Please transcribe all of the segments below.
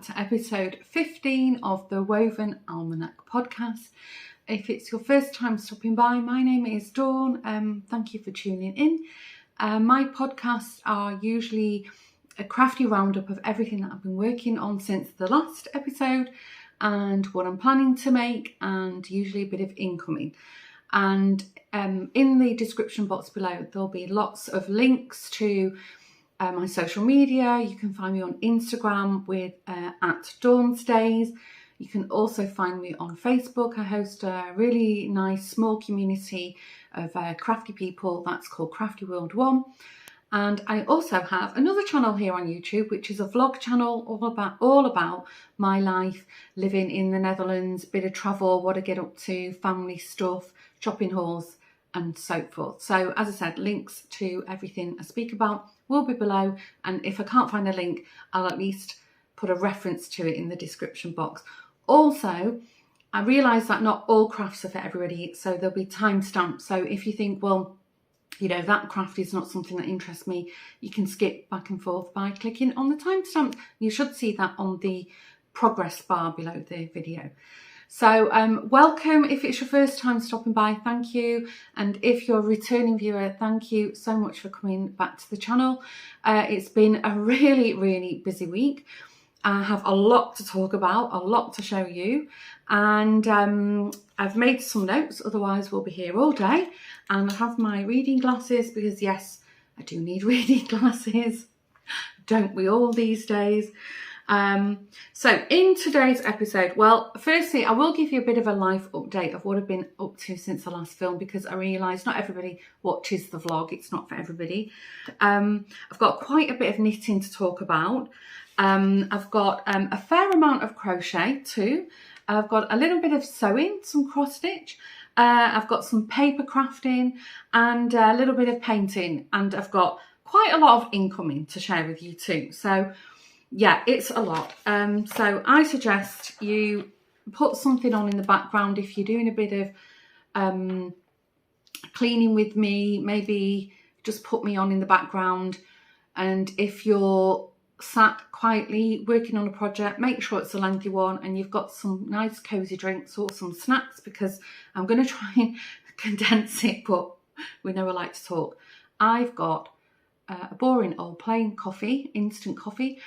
to episode 15 of the Woven Almanac Podcast. If it's your first time stopping by, my name is Dawn. Thank you for tuning in. My podcasts are usually a crafty roundup of everything that I've been working on since the last episode and what I'm planning to make, and usually a bit of incoming. And in the description box below, there'll be lots of links to my social media. You can find me on Instagram with at Dawn's Days. You can also find me on Facebook. I host a really nice small community of crafty people that's called Crafty World 1. And I also have another channel here on YouTube, which is a vlog channel all about my life, living in the Netherlands, bit of travel, what I get up to, family stuff, shopping hauls, and so forth. So as I said, links to everything I speak about will be below, and if I can't find a link, I'll at least put a reference to it in the description box. Also, I realise that not all crafts are for everybody, so there'll be timestamps. So if you think, well, you know, that craft is not something that interests me, you can skip back and forth by clicking on the timestamp. You should see that on the progress bar below the video. So welcome if it's your first time stopping by, thank you. And if you're a returning viewer, thank you so much for coming back to the channel. It's been a really busy week. I have a lot to talk about, a lot to show you. And I've made some notes, otherwise we'll be here all day. And I have my reading glasses because yes, I do need reading glasses. Don't we all these days? So in today's episode, well, firstly, I will give you a bit of a life update of what I've been up to since the last film, because I realise not everybody watches the vlog. It's not for everybody. I've got quite a bit of knitting to talk about. I've got a fair amount of crochet too. I've got a little bit of sewing, some cross stitch. I've got some paper crafting and a little bit of painting, and I've got quite a lot of incoming to share with you too. So yeah, it's a lot. So I suggest you put something on in the background if you're doing a bit of cleaning with me. Maybe just put me on in the background. And if you're sat quietly working on a project, make sure it's a lengthy one and you've got some nice cozy drinks or some snacks, because I'm going to try and condense it, but we know I like to talk. I've got a boring old plain coffee, instant coffee,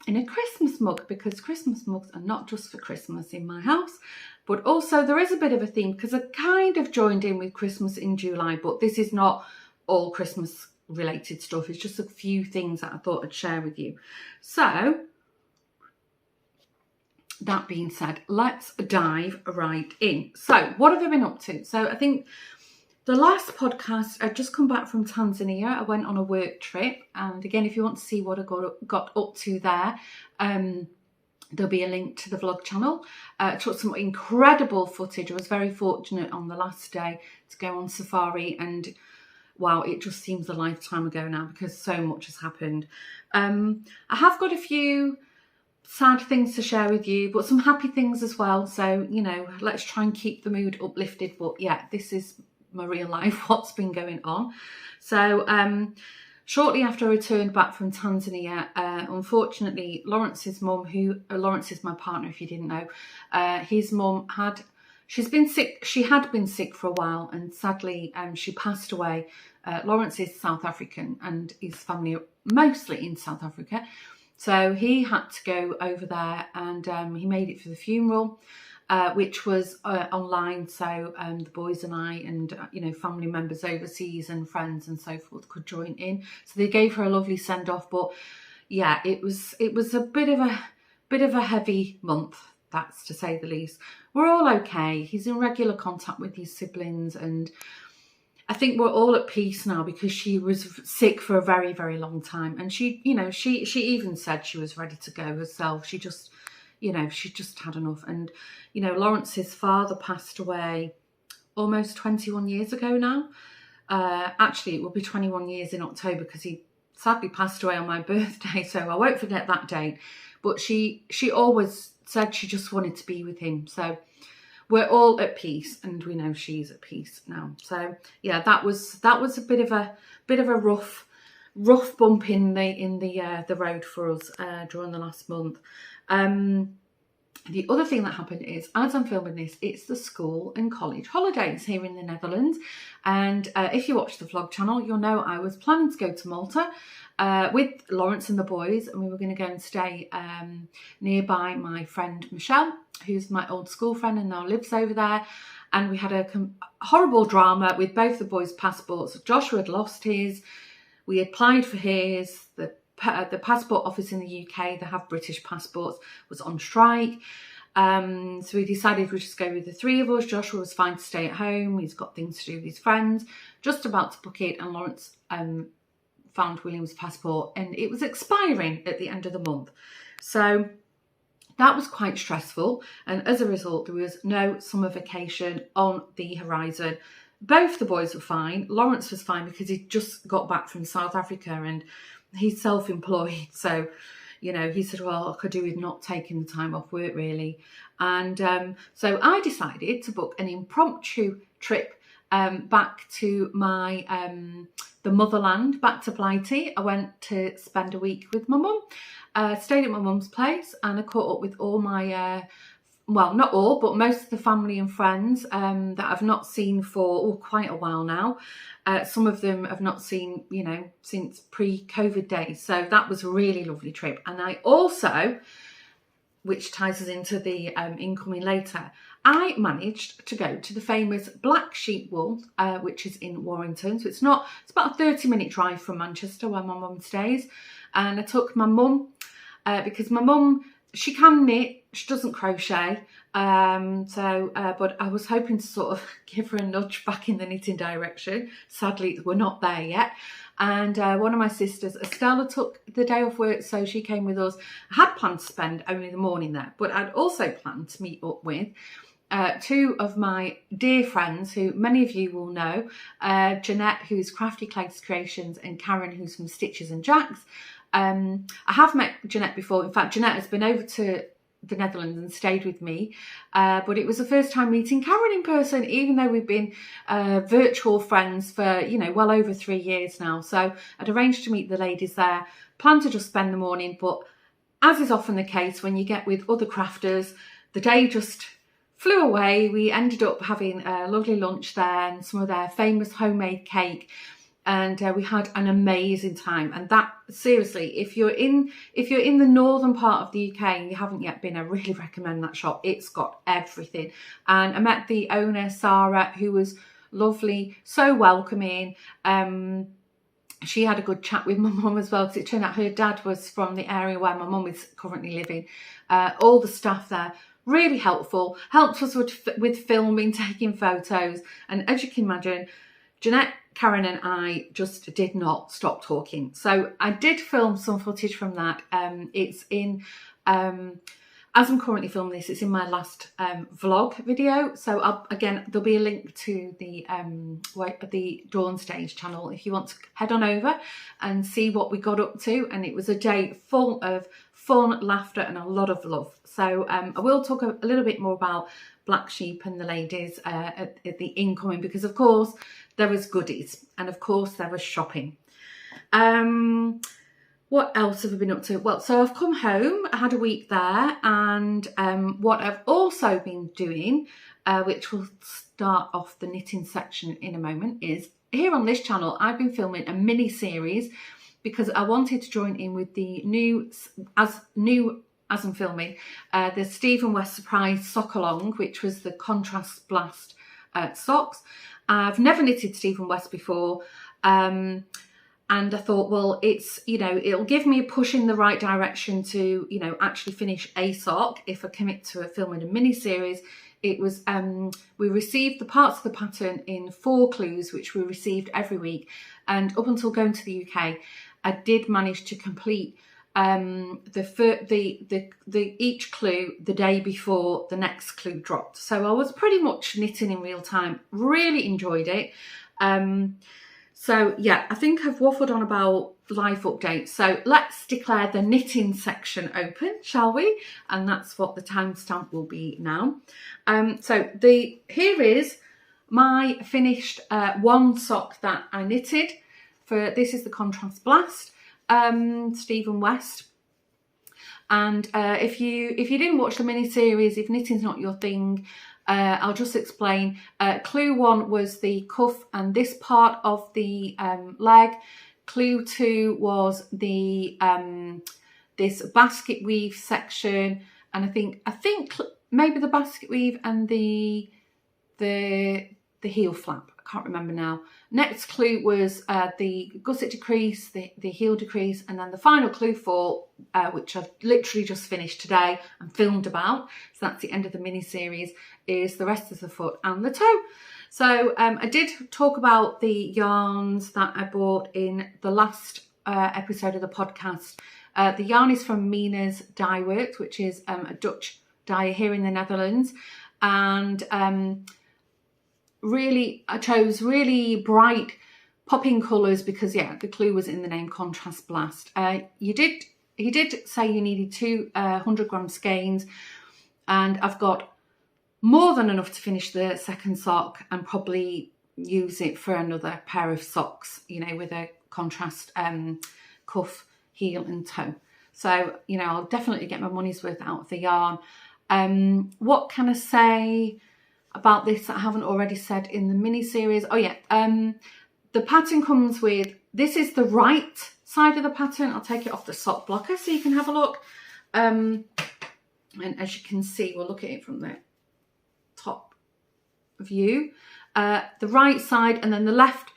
in a Christmas mug, because Christmas mugs are not just for Christmas in my house, but also there is a bit of a theme because I kind of joined in with Christmas in July, but this is not all Christmas related stuff. It's just a few things that I thought I'd share with you. So that being said, let's dive right in. So what have I been up to? So I think the last podcast, I'd just come back from Tanzania. I went on a work trip. And again, if you want to see what I got up to there, there'll be a link to the vlog channel. I took some incredible footage. I was very fortunate on the last day to go on safari, and wow, it just seems a lifetime ago now because so much has happened. I have got a few sad things to share with you, but some happy things as well. So, you know, let's try and keep the mood uplifted. But yeah, this is my real life, what's been going on. So shortly after I returned back from Tanzania, unfortunately, Lawrence's mum, Lawrence is my partner if you didn't know, his mum she's been sick. She had been sick for a while, and sadly she passed away. Lawrence is South African and his family are mostly in South Africa, so he had to go over there, and he made it for the funeral, which was online, so the boys and I and you know, family members overseas and friends and so forth could join in. So they gave her a lovely send off. But yeah, it was a bit of a heavy month, that's to say the least. We're all okay. He's in regular contact with his siblings, and I think we're all at peace now because she was sick for a very long time, and she, you know, she even said she was ready to go herself. She just, you know, she just had enough. And, you know, Lawrence's father passed away almost 21 years ago now. Actually, it will be 21 years in October because he sadly passed away on my birthday. So I won't forget that date. But she always said she just wanted to be with him. So we're all at peace, and we know she's at peace now. So yeah, that was a bit of a rough bump in the road for us during the last month. The other thing that happened is, as I'm filming this, it's the school and college holidays here in the Netherlands. And if you watch the vlog channel, you'll know I was planning to go to Malta with Lawrence and the boys. And we were going to go and stay nearby my friend Michelle, who's my old school friend and now lives over there. And we had a horrible drama with both the boys' passports. Joshua had lost his. We applied for his. The passport office in the UK, they have British passports, was on strike. So we decided we'd just go with the three of us. Joshua was fine to stay at home. He's got things to do with his friends. Just about to book it, and Lawrence found William's passport, and it was expiring at the end of the month. So that was quite stressful. And as a result, there was no summer vacation on the horizon. Both the boys were fine. Lawrence was fine because he just got back from South Africa and he's self-employed, so he said, well, I could do with not taking the time off work really. And so I decided to book an impromptu trip back to my the motherland, back to Blighty. I went to spend a week with my mum, stayed at my mum's place, and I caught up with all my well, not all, but most of the family and friends that I've not seen for quite a while now. Some of them I've not seen, since pre-COVID days. So that was a really lovely trip. And I also, which ties us into the incoming later, I managed to go to the famous Black Sheep Wool, which is in Warrington. So it's about a 30-minute drive from Manchester, where my mum stays. And I took my mum, because my mum, she can knit, she doesn't crochet, but I was hoping to sort of give her a nudge back in the knitting direction. Sadly, we're not there yet. And one of my sisters, Estella, took the day off work, so she came with us. I had planned to spend only the morning there, but I'd also planned to meet up with two of my dear friends who many of you will know, Jeanette, who's Crafty Creations, and Karen, who's from Stitches and Jacks. I have met Jeanette before. In fact, Jeanette has been over to the Netherlands and stayed with me, but it was the first time meeting Karen in person, even though we've been virtual friends for well over 3 years now. So I'd arranged to meet the ladies there, planned to just spend the morning, but as is often the case when you get with other crafters, the day just flew away. We ended up having a lovely lunch there and some of their famous homemade cake. And we had an amazing time. And that, seriously, if you're in the northern part of the UK and you haven't yet been, I really recommend that shop. It's got everything. And I met the owner, Sarah, who was lovely, so welcoming. She had a good chat with my mum as well, because it turned out her dad was from the area where my mum is currently living. All the staff there, really helpful, helped us with filming, taking photos. And as you can imagine, Jeanette, Karen and I just did not stop talking. So I did film some footage from that. It's in, as I'm currently filming this, it's in my last vlog video. So again, there'll be a link to the Dawn Stage channel if you want to head on over and see what we got up to. And it was a day full of fun, laughter and a lot of love. So I will talk a little bit more about Black Sheep and the ladies at the incoming, because of course there was goodies and of course there was shopping. What else have I been up to? Well, so I've come home, I had a week there, and what I've also been doing, which will start off the knitting section in a moment, is here on this channel I've been filming a mini series because I wanted to join in with the as I'm filming, the Stephen West Surprise Sock Along, which was the Contrast Blast socks. I've never knitted Stephen West before, and I thought, well, it's, it'll give me a push in the right direction to, actually finish a sock if I commit to filming a mini series. It was, we received the parts of the pattern in 4 clues, which we received every week. And up until going to the UK, I did manage to complete each clue the day before the next clue dropped. So I was pretty much knitting in real time. Really enjoyed it. So yeah, I think I've waffled on about life updates. So let's declare the knitting section open, shall we? And that's what the timestamp will be now. So here is my finished one sock that I knitted. This is the Contrast Blast, Stephen West. And if you didn't watch the mini series, if knitting's not your thing, I'll just explain. Clue 1 was the cuff and this part of the leg. Clue 2 was the this basket weave section, and I think maybe the basket weave and the heel flap. I can't remember now. Next clue was the gusset decrease, the heel decrease, and then the final clue 4, which I've literally just finished today and filmed about, so that's the end of the mini series, is the rest of the foot and the toe. So I did talk about the yarns that I bought in the last episode of the podcast. The yarn is from Mina's Dye Works, which is a Dutch dyer here in the Netherlands, and really I chose really bright popping colours because the clue was in the name, Contrast Blast. He did say you needed 200 gram skeins, and I've got more than enough to finish the second sock and probably use it for another pair of socks, you know, with a contrast cuff, heel and toe. So, you know, I'll definitely get my money's worth out of the yarn. What can I say about this that I haven't already said in the mini series? Oh yeah, the pattern comes with, this is the right side of the pattern. I'll take it off the sock blocker so you can have a look. And as you can see, we'll look at it from the top view. The right side, and then the left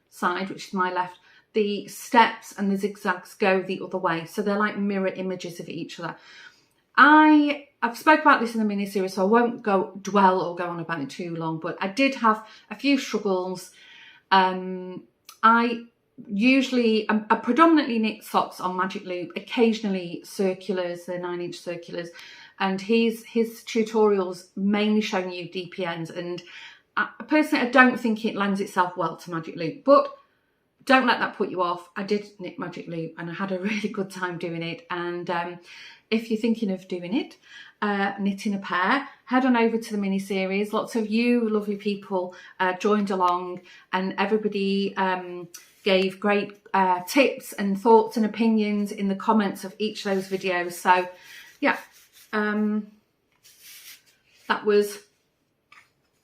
side, which is my left, the steps and the zigzags go the other way. So they're like mirror images of each other. I've spoke about this in the mini series, so I won't dwell or go on about it too long, but I did have a few struggles. I predominantly knit socks on magic loop, occasionally circulars, the 9-inch circulars, and his tutorials mainly showing you DPNs, and personally I don't think it lends itself well to magic loop, but don't let that put you off. I did knit magic loop and I had a really good time doing it, and if you're thinking of doing it, knitting a pair, head on over to the mini series. Lots of you lovely people joined along, and everybody gave great tips and thoughts and opinions in the comments of each of those videos. So yeah, that was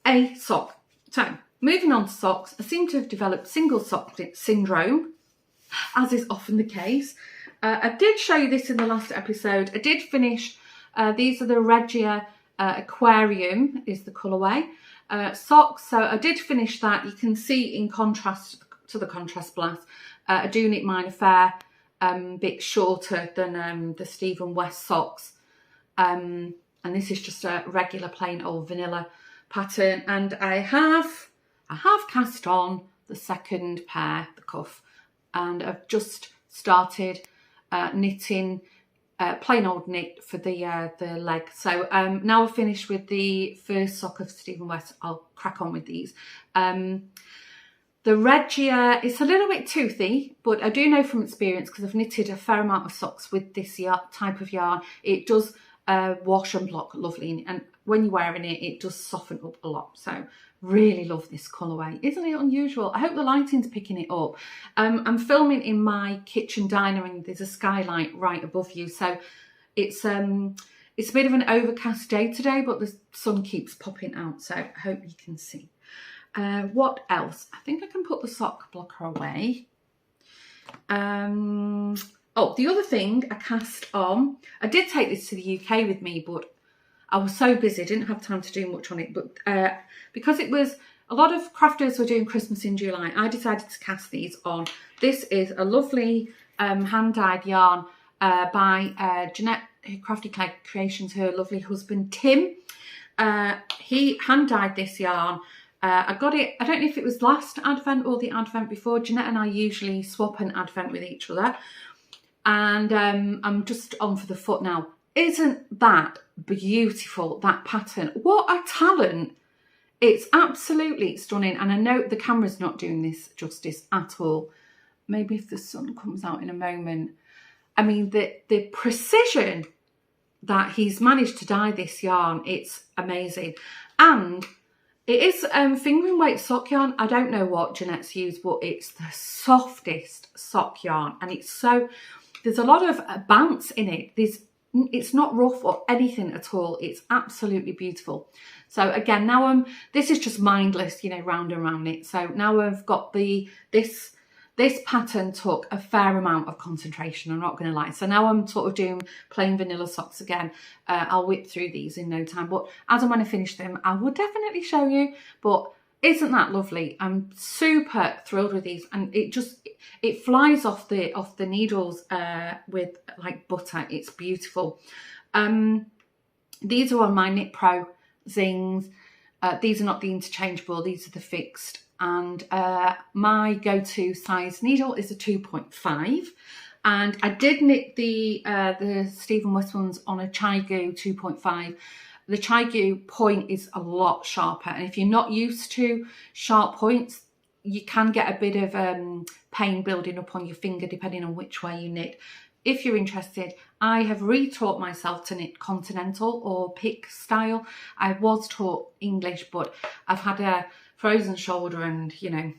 a sock. So moving on to socks, I seem to have developed single sock syndrome, as is often the case. I did show you this in the last episode. I did finish, these are the Regia Aquarium is the colourway socks. So I did finish that. You can see in contrast to the Contrast Blast, I do knit mine a fair bit shorter than the Stephen West socks. And this is just a regular plain old vanilla pattern. And I have cast on the second pair, the cuff, and I've just started knitting plain old knit for the leg. So now I've finished with the first sock of Stephen West, I'll crack on with these. The Regia, it's a little bit toothy, but I do know from experience, because I've knitted a fair amount of socks with this type of yarn, it does wash and block lovely, and when you're wearing it, it does soften up a lot. So really love this colourway. Isn't it unusual? I hope the lighting's picking it up. I'm filming in my kitchen diner, and there's a skylight right above you, so it's a bit of an overcast day today, but the sun keeps popping out, so I hope you can see. What else? I think I can put the sock blocker away. Oh, the other thing I cast on, I did take this to the UK with me, but I was so busy, I didn't have time to do much on it. But because it was, a lot of crafters were doing Christmas in July, I decided to cast these on. This is a lovely hand-dyed yarn by Jeanette, Crafty Creations, her lovely husband Tim. He hand-dyed this yarn. I got it, I don't know if it was last Advent or the Advent before. Jeanette and I usually swap an Advent with each other. And I'm just on for the foot now. Isn't that beautiful, that pattern? What a talent. It's absolutely stunning. And I know the camera's not doing this justice at all. Maybe if the sun comes out in a moment. I mean, the precision that he's managed to dye this yarn, it's amazing. And it is fingering weight sock yarn. I don't know what Jeanette's used, but it's the softest sock yarn. And it's so, there's a lot of bounce in it. It's not rough or anything at all. It's absolutely beautiful. So again, now this is just mindless, you know, round and round it. So now I've got this pattern took a fair amount of concentration, I'm not going to lie. So now I'm sort of doing plain vanilla socks again. I'll whip through these in no time, but as and when I finish them, I will definitely show you. But isn't that lovely? I'm super thrilled with these, and it flies off the needles with like butter. It's beautiful. These are on my Knit Pro Zings. These are not the interchangeable, these are the fixed. And my go-to size needle is a 2.5, and I did knit the Stephen West ones on a Chigu 2.5. The Chigu point is a lot sharper, and if you're not used to sharp points, you can get a bit of pain building up on your finger depending on which way you knit. If you're interested, I have retaught myself to knit continental or pick style. I was taught English, but I've had a frozen shoulder and, you know,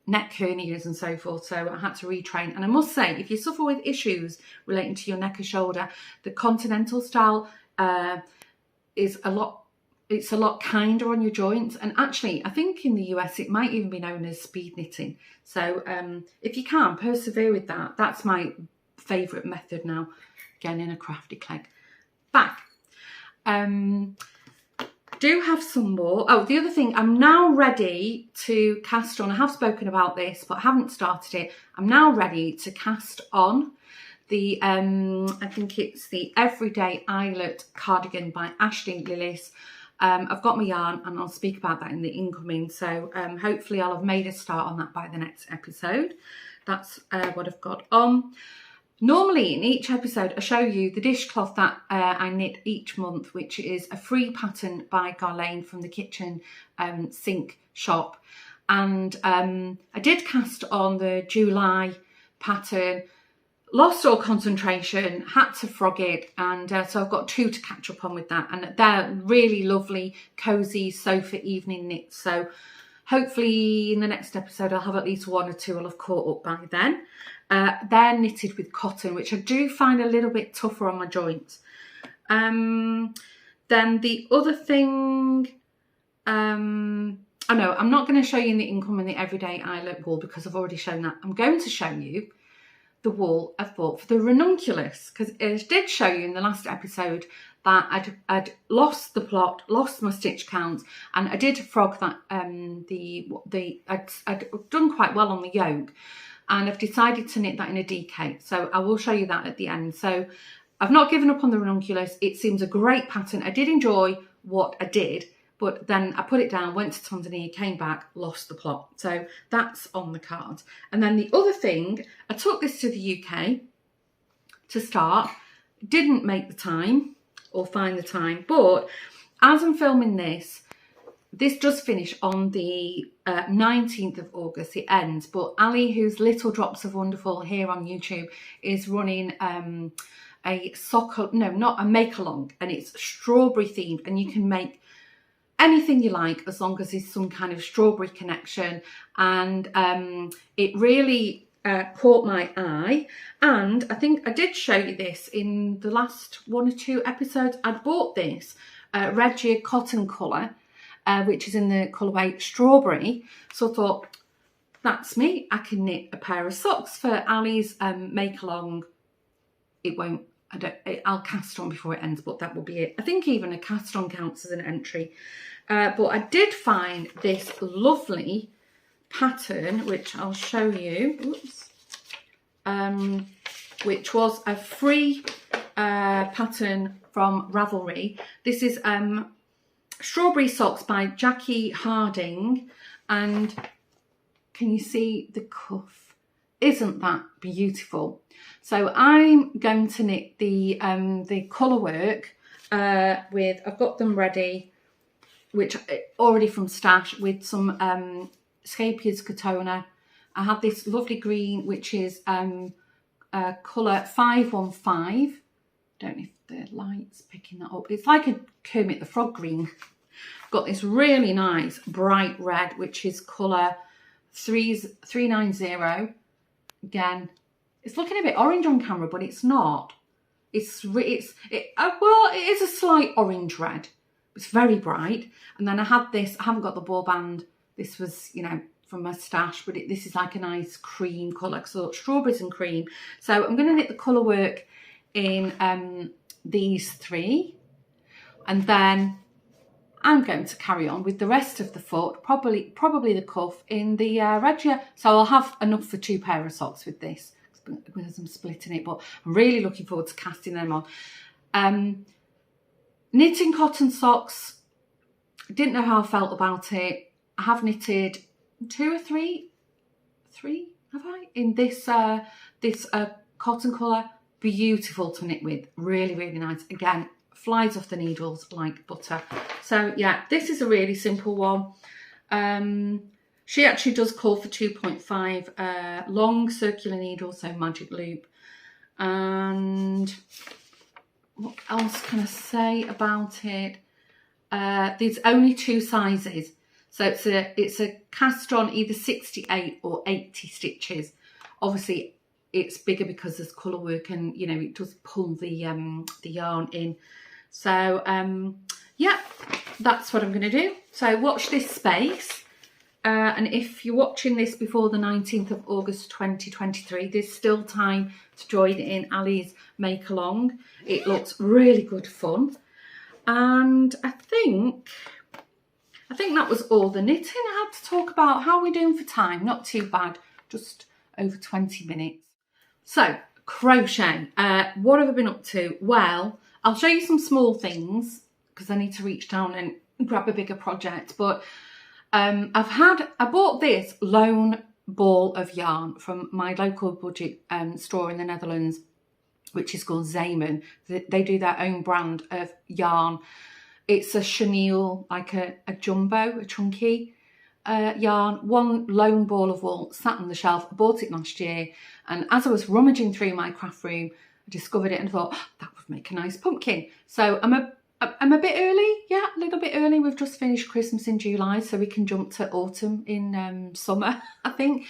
neck hernias and so forth, so I had to retrain. And I must say, if you suffer with issues relating to your neck or shoulder, the continental style is a lot kinder on your joints. And actually, I think in the US it might even be known as speed knitting. So if you can persevere with that, that's my favourite method now. Again, in a crafty clegg. Back. Do have some more. Oh, the other thing, I'm now ready to cast on. I have spoken about this, but I haven't started it. I'm now ready to cast on the, I think it's the Everyday Eyelet cardigan by Ashley Lillis. I've got my yarn, and I'll speak about that in the incoming. So hopefully I'll have made a start on that by the next episode. That's what I've got on. Normally in each episode I show you the dishcloth that I knit each month, which is a free pattern by Garlane from the kitchen sink shop. And I did cast on the July pattern, lost all concentration, had to frog it, and so I've got 2 to catch up on with that, and they're really lovely cozy sofa evening knits. So hopefully in the next episode I'll have at least 1 or 2 I'll have caught up by then. They're knitted with cotton, which I do find a little bit tougher on my joints. Then the other thing, I know I'm not going to show you in the income and the Everyday Eyelet wool because I've already shown that. I'm going to show you the wool I've bought for the ranunculus, because I did show you in the last episode that I'd lost the plot, lost my stitch count, and I did frog that. I'd done quite well on the yoke, and I've decided to knit that in a DK. So I will show you that at the end. So I've not given up on the ranunculus. It seems a great pattern. I did enjoy what I did, but then I put it down, went to Tanzania, came back, lost the plot. So that's on the card. And then the other thing, I took this to the UK to start, didn't make the time or find the time, but as I'm filming this does finish on the 19th of August, it ends, but Ali, who's Little Drops of Wonderful here on YouTube, is running a sock, no, not a make-along, and it's strawberry themed, and you can make anything you like as long as there's some kind of strawberry connection. And it really caught my eye, and I think I did show you this in the last 1 or 2 episodes. I bought this Regia cotton colour, which is in the colourway strawberry. So I thought, that's me. I can knit a pair of socks for Ali's make along. It won't, I'll cast on before it ends, but that will be it. I think even a cast on counts as an entry. But I did find this lovely pattern, which I'll show you. Oops. Which was a free pattern from Ravelry. This is Strawberry Socks by Jackie Harding, and can you see the cuff? Isn't that beautiful? So I'm going to knit the colour work with, I've got them ready, which already from stash, with some Scapier's Katona. I have this lovely green, which is colour 515. Don't know if the light's picking that up. It's like a Kermit the Frog green. I've got this really nice bright red, which is colour 390. Again, It's looking a bit orange on camera, but it's not. Well, it is a slight orange red. It's very bright. And then I had this, I haven't got the ball band. This was, you know, from my stash, but this is like a nice cream colour, so strawberries and cream. So I'm going to knit the colour work in these 3, and then I'm going to carry on with the rest of the foot, probably the cuff in the regia. So I'll have enough for 2 pair of socks with this because I'm splitting it, but I'm really looking forward to casting them on. Knitting cotton socks, didn't know how I felt about it. I have knitted 2 or 3 have I, in this cotton colour. Beautiful to knit with, really nice. Again, flies off the needles like butter. So yeah, this is a really simple one. She actually does call for 2.5 long circular needles, so magic loop. And what else can I say about it? There's only 2 sizes. So it's a cast on either 68 or 80 stitches. Obviously, it's bigger because there's colour work, and you know it does pull the yarn in. So yeah, that's what I'm going to do. So watch this space, and if you're watching this before the 19th of August 2023, there's still time to join in Ali's make along. It looks really good fun, and I think that was all the knitting I had to talk about. How are we doing for time? Not too bad, just over 20 minutes. So, crochet. What have I been up to? Well, I'll show you some small things because I need to reach down and grab a bigger project. But I bought this lone ball of yarn from my local budget store in the Netherlands, which is called Zeeman. They do their own brand of yarn. It's a chenille, like a jumbo, a chunky yarn. One lone ball of wool sat on the shelf. I bought it last year, and as I was rummaging through my craft room, I discovered it and thought, oh, that would make a nice pumpkin. So I'm a bit early, yeah, a little bit early. We've just finished Christmas in July, so we can jump to autumn in summer, I think.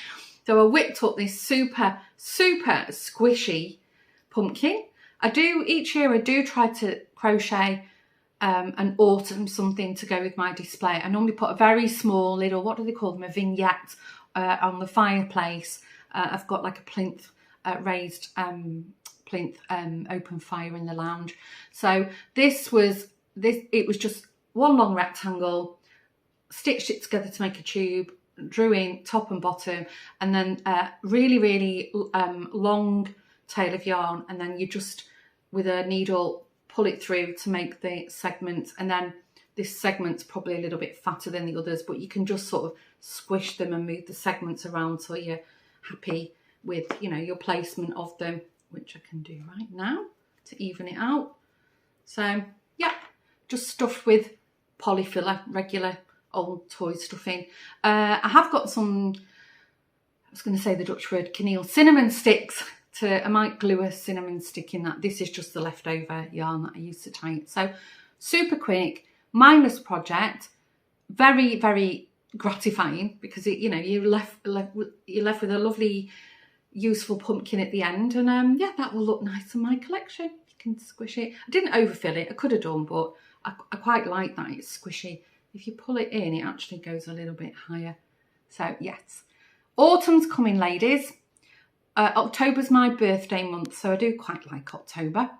So I whipped up this super squishy pumpkin. Each year I do try to crochet an autumn something to go with my display. I normally put a very small little, what do they call them, a vignette on the fireplace. I've got like a plinth raised plinth open fire in the lounge. So it was just one long rectangle, stitched it together to make a tube, drew in top and bottom, and then really long tail of yarn, and then you just with a needle pull it through to make the segment. And then this segment's probably a little bit fatter than the others, but you can just sort of squish them and move the segments around so you're happy with, you know, your placement of them, which I can do right now to even it out. So yeah, just stuffed with polyfiller, regular old toy stuffing. I have got some, I was going to say the Dutch word caneel, cinnamon sticks. I might glue a cinnamon stick in that. This is just the leftover yarn that I used to tie it. So super quick, mindless project, very gratifying, because it, you know, you're left with a lovely, useful pumpkin at the end, and yeah, that will look nice in my collection. You can squish it. I didn't overfill it. I could have done, but I quite like that it's squishy. If you pull it in, it actually goes a little bit higher. So yes, autumn's coming, ladies. October's my birthday month, so I do quite like October.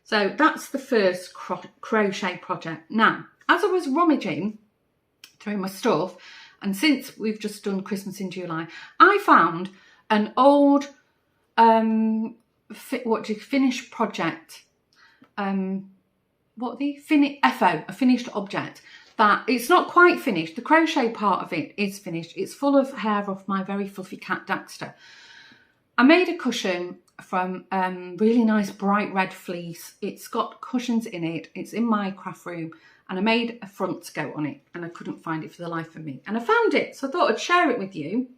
So that's the first crochet project. Now, as I was rummaging through my stuff, and since we've just done Christmas in July, I found an old finished project. A finished object. That it's not quite finished. The crochet part of it is finished. It's full of hair off my very fluffy cat Daxter. I made a cushion from really nice bright red fleece. It's got cushions in it. It's in my craft room, and I made a front to go on it, and I couldn't find it for the life of me. And I found it, so I thought I'd share it with you.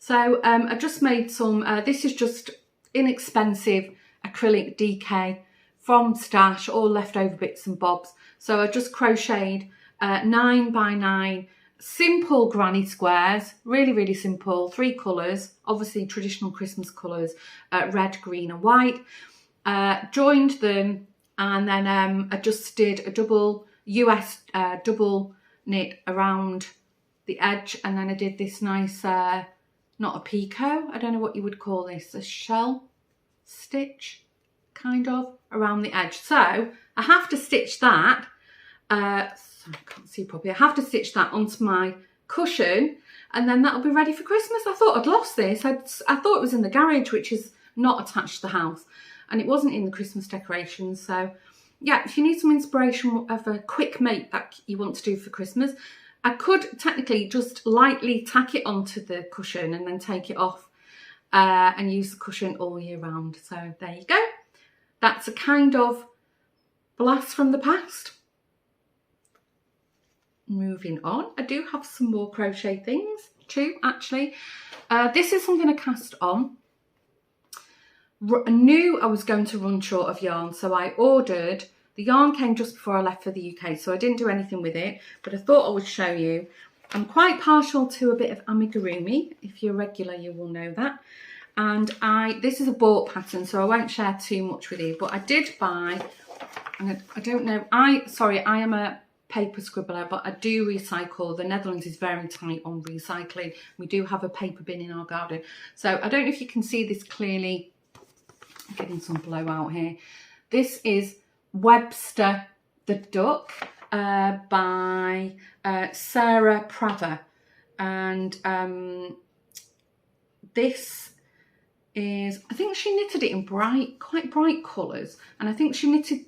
So I just made some, this is just inexpensive acrylic DK from stash, all leftover bits and bobs. So I just crocheted 9 by 9 simple granny squares, really, really simple, 3 colours, obviously traditional Christmas colours, red, green and white. Joined them and then I just did a double US double knit around the edge, and then I did this nice, not a picot, I don't know what you would call this, a shell stitch kind of around the edge. So I have to stitch that, I can't see properly, I have to stitch that onto my cushion and then that'll be ready for Christmas. I thought I'd lost this. I thought it was in the garage, which is not attached to the house, and it wasn't in the Christmas decorations. So yeah, if you need some inspiration of a quick make that you want to do for Christmas, I could technically just lightly tack it onto the cushion and then take it off and use the cushion all year round. So there you go. That's a kind of blast from the past. Moving on, I do have some more crochet things too, actually. This is something I cast on. I knew I was going to run short of yarn, so I ordered. The yarn came just before I left for the UK, so I didn't do anything with it, but I thought I would show you. I'm quite partial to a bit of amigurumi. If you're regular, you will know that. And this is a bought pattern, so I won't share too much with you, but I did buy, and I don't know, I am a paper scribbler, but I do recycle. The Netherlands is very tight on recycling. We do have a paper bin in our garden. So I don't know if you can see this clearly. I'm getting some blowout here. This is Webster the Duck by Sarah Praver. And this is, I think she knitted it in quite bright colours. And I think she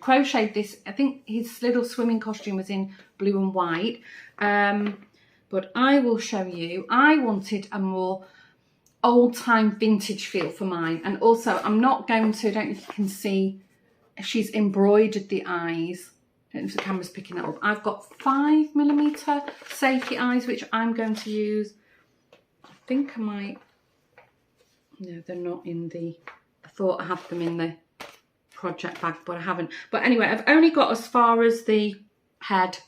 crocheted this. I think his little swimming costume was in blue and white. But I will show you. I wanted a more old-time vintage feel for mine. And also, I'm not going to, I don't know if you can see, she's embroidered the eyes. I don't know if the camera's picking that up. I've got 5mm safety eyes, which I'm going to use. I think I might, no, they're not in the, I thought I had them in the project bag, but I haven't. But anyway, I've only got as far as the head,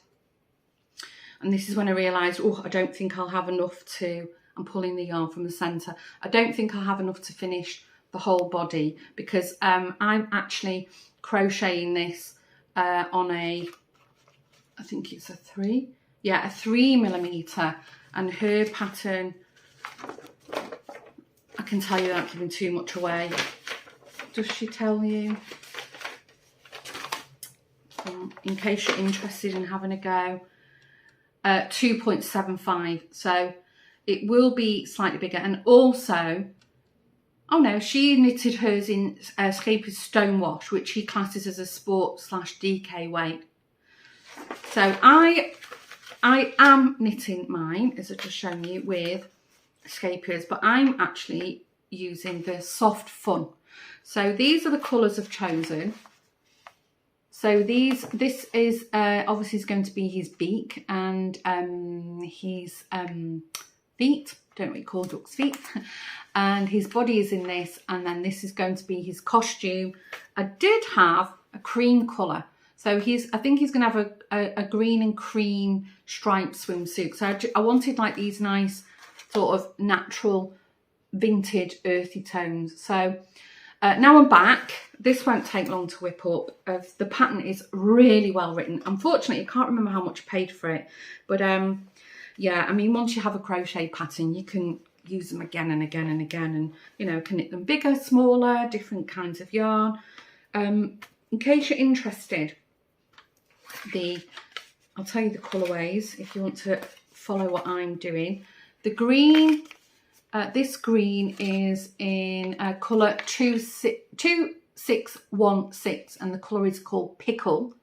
and this is when I realised, oh, I don't think I'll have enough to, I'm pulling the yarn from the centre, I don't think I'll have enough to finish the whole body, because I'm actually crocheting this on a, I think it's a 3mm, and her pattern, I can tell you without giving too much away. Does she tell you? In case you're interested in having a go, 2.75, so it will be slightly bigger. And also, oh no, she knitted hers in Scheepers Stonewash, which he classes as a sport/DK weight. So I am knitting mine, as I've just shown you, with Scheepers, but I'm actually using the Soft Fun. So these are the colours I've chosen. So this is obviously is going to be his beak and his feet. Don't know what you call duck's feet. And his body is in this, and then this is going to be his costume. I did have a cream colour, so I think he's going to have a green and cream striped swimsuit. So I wanted like these nice sort of natural vintage earthy tones. So now I'm back. This won't take long to whip up. The pattern is really well written. Unfortunately, I can't remember how much I paid for it. But yeah, I mean, once you have a crochet pattern, you can use them again and again and again. And, you know, can knit them bigger, smaller, different kinds of yarn. In case you're interested, I'll tell you the colourways if you want to follow what I'm doing. The green, this green is in colour 2616, and the colour is called Pickle.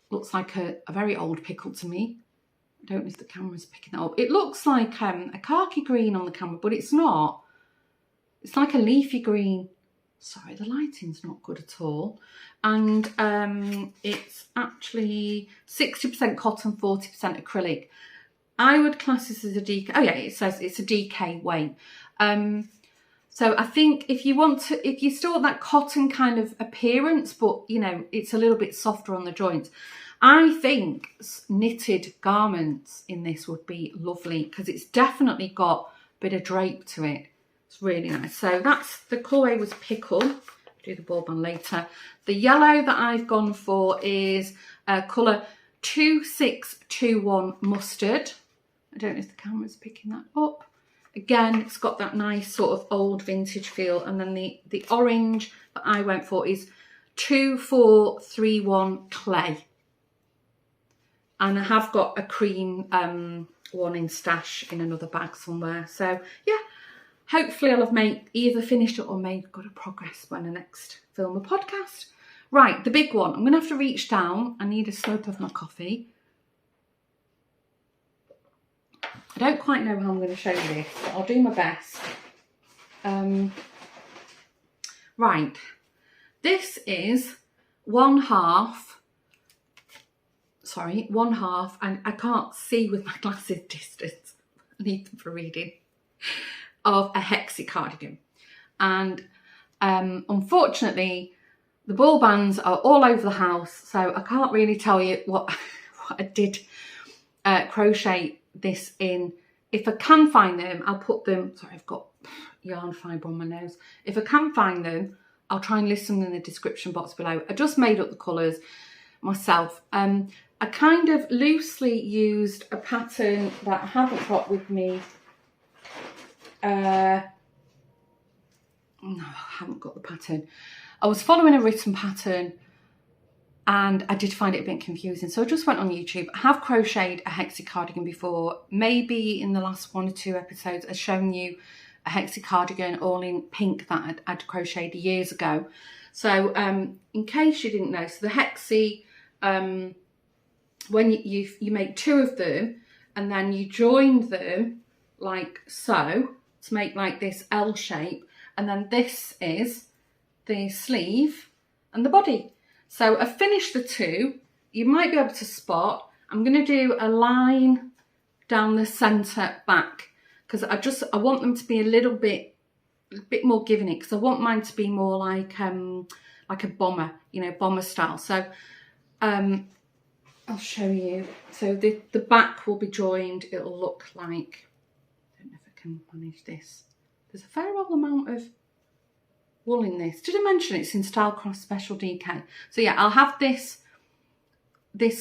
Looks like a very old pickle to me. I don't know if the camera's picking that up. It looks like a khaki green on the camera, but it's not. It's like a leafy green. Sorry, the lighting's not good at all. And it's actually 60% cotton, 40% acrylic. I would class this as a DK. Oh yeah, it says it's a DK weight. So I think if you still want that cotton kind of appearance, but you know, it's a little bit softer on the joints, I think knitted garments in this would be lovely because it's definitely got a bit of drape to it. It's really nice. So that's the colourway was Pickle. Do the ball band later. The yellow that I've gone for is colour 2621 Mustard. I don't know if the camera's picking that up. Again, it's got that nice sort of old vintage feel. And then the orange that I went for is 2431 Clay. And I have got a cream one in stash in another bag somewhere. So yeah, hopefully I'll have either finished it or made good progress when I next film a podcast. Right, the big one. I'm going to have to reach down. I need a slurp of my coffee. I don't quite know how I'm going to show you this, but I'll do my best. Right, this is one half, and I can't see with my glasses distance, I need them for reading, of a hexie cardigan. And unfortunately, the ball bands are all over the house, so I can't really tell you what I did crochet this in. If I can find them, I'll put them, sorry, I've got yarn fibre on my nose. If I can find them, I'll try and list them in the description box below. I just made up the colours myself. I kind of loosely used a pattern that I haven't got with me. No, I haven't got the pattern. I was following a written pattern and I did find it a bit confusing. So I just went on YouTube. I have crocheted a hexie cardigan before. Maybe in the last 1 or 2 episodes I've shown you a hexie cardigan all in pink that I'd crocheted years ago. So in case you didn't know, so the hexie, when you make 2 of them and then you join them like so to make like this L shape, and then this is the sleeve and the body. So I finished the 2. You might be able to spot. I'm going to do a line down the centre back because I want them to be a little bit more giving it, because I want mine to be more like a bomber, you know, bomber style. So I'll show you. So the back will be joined. It'll look like, I don't know if I can manage this. There's a fair old amount of wool in this. Did I mention it's in Stylecraft Special DK? So yeah, I'll have this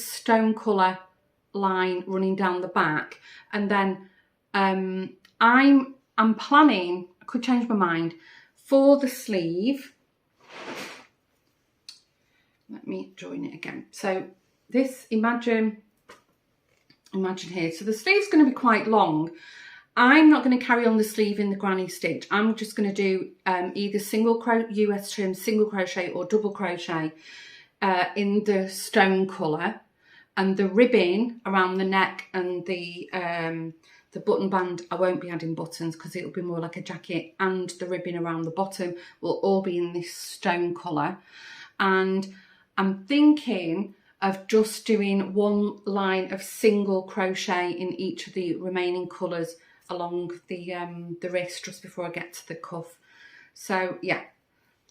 stone colour line running down the back, and then I'm planning, I could change my mind, for the sleeve. Let me join it again. So this, imagine here. So the sleeve's going to be quite long. I'm not going to carry on the sleeve in the granny stitch. I'm just going to do either US trim, single crochet or double crochet in the stone colour, and the ribbing around the neck and the button band, I won't be adding buttons because it'll be more like a jacket, and the ribbing around the bottom will all be in this stone colour. And I'm thinking of just doing one line of single crochet in each of the remaining colours along the wrist just before I get to the cuff. So yeah,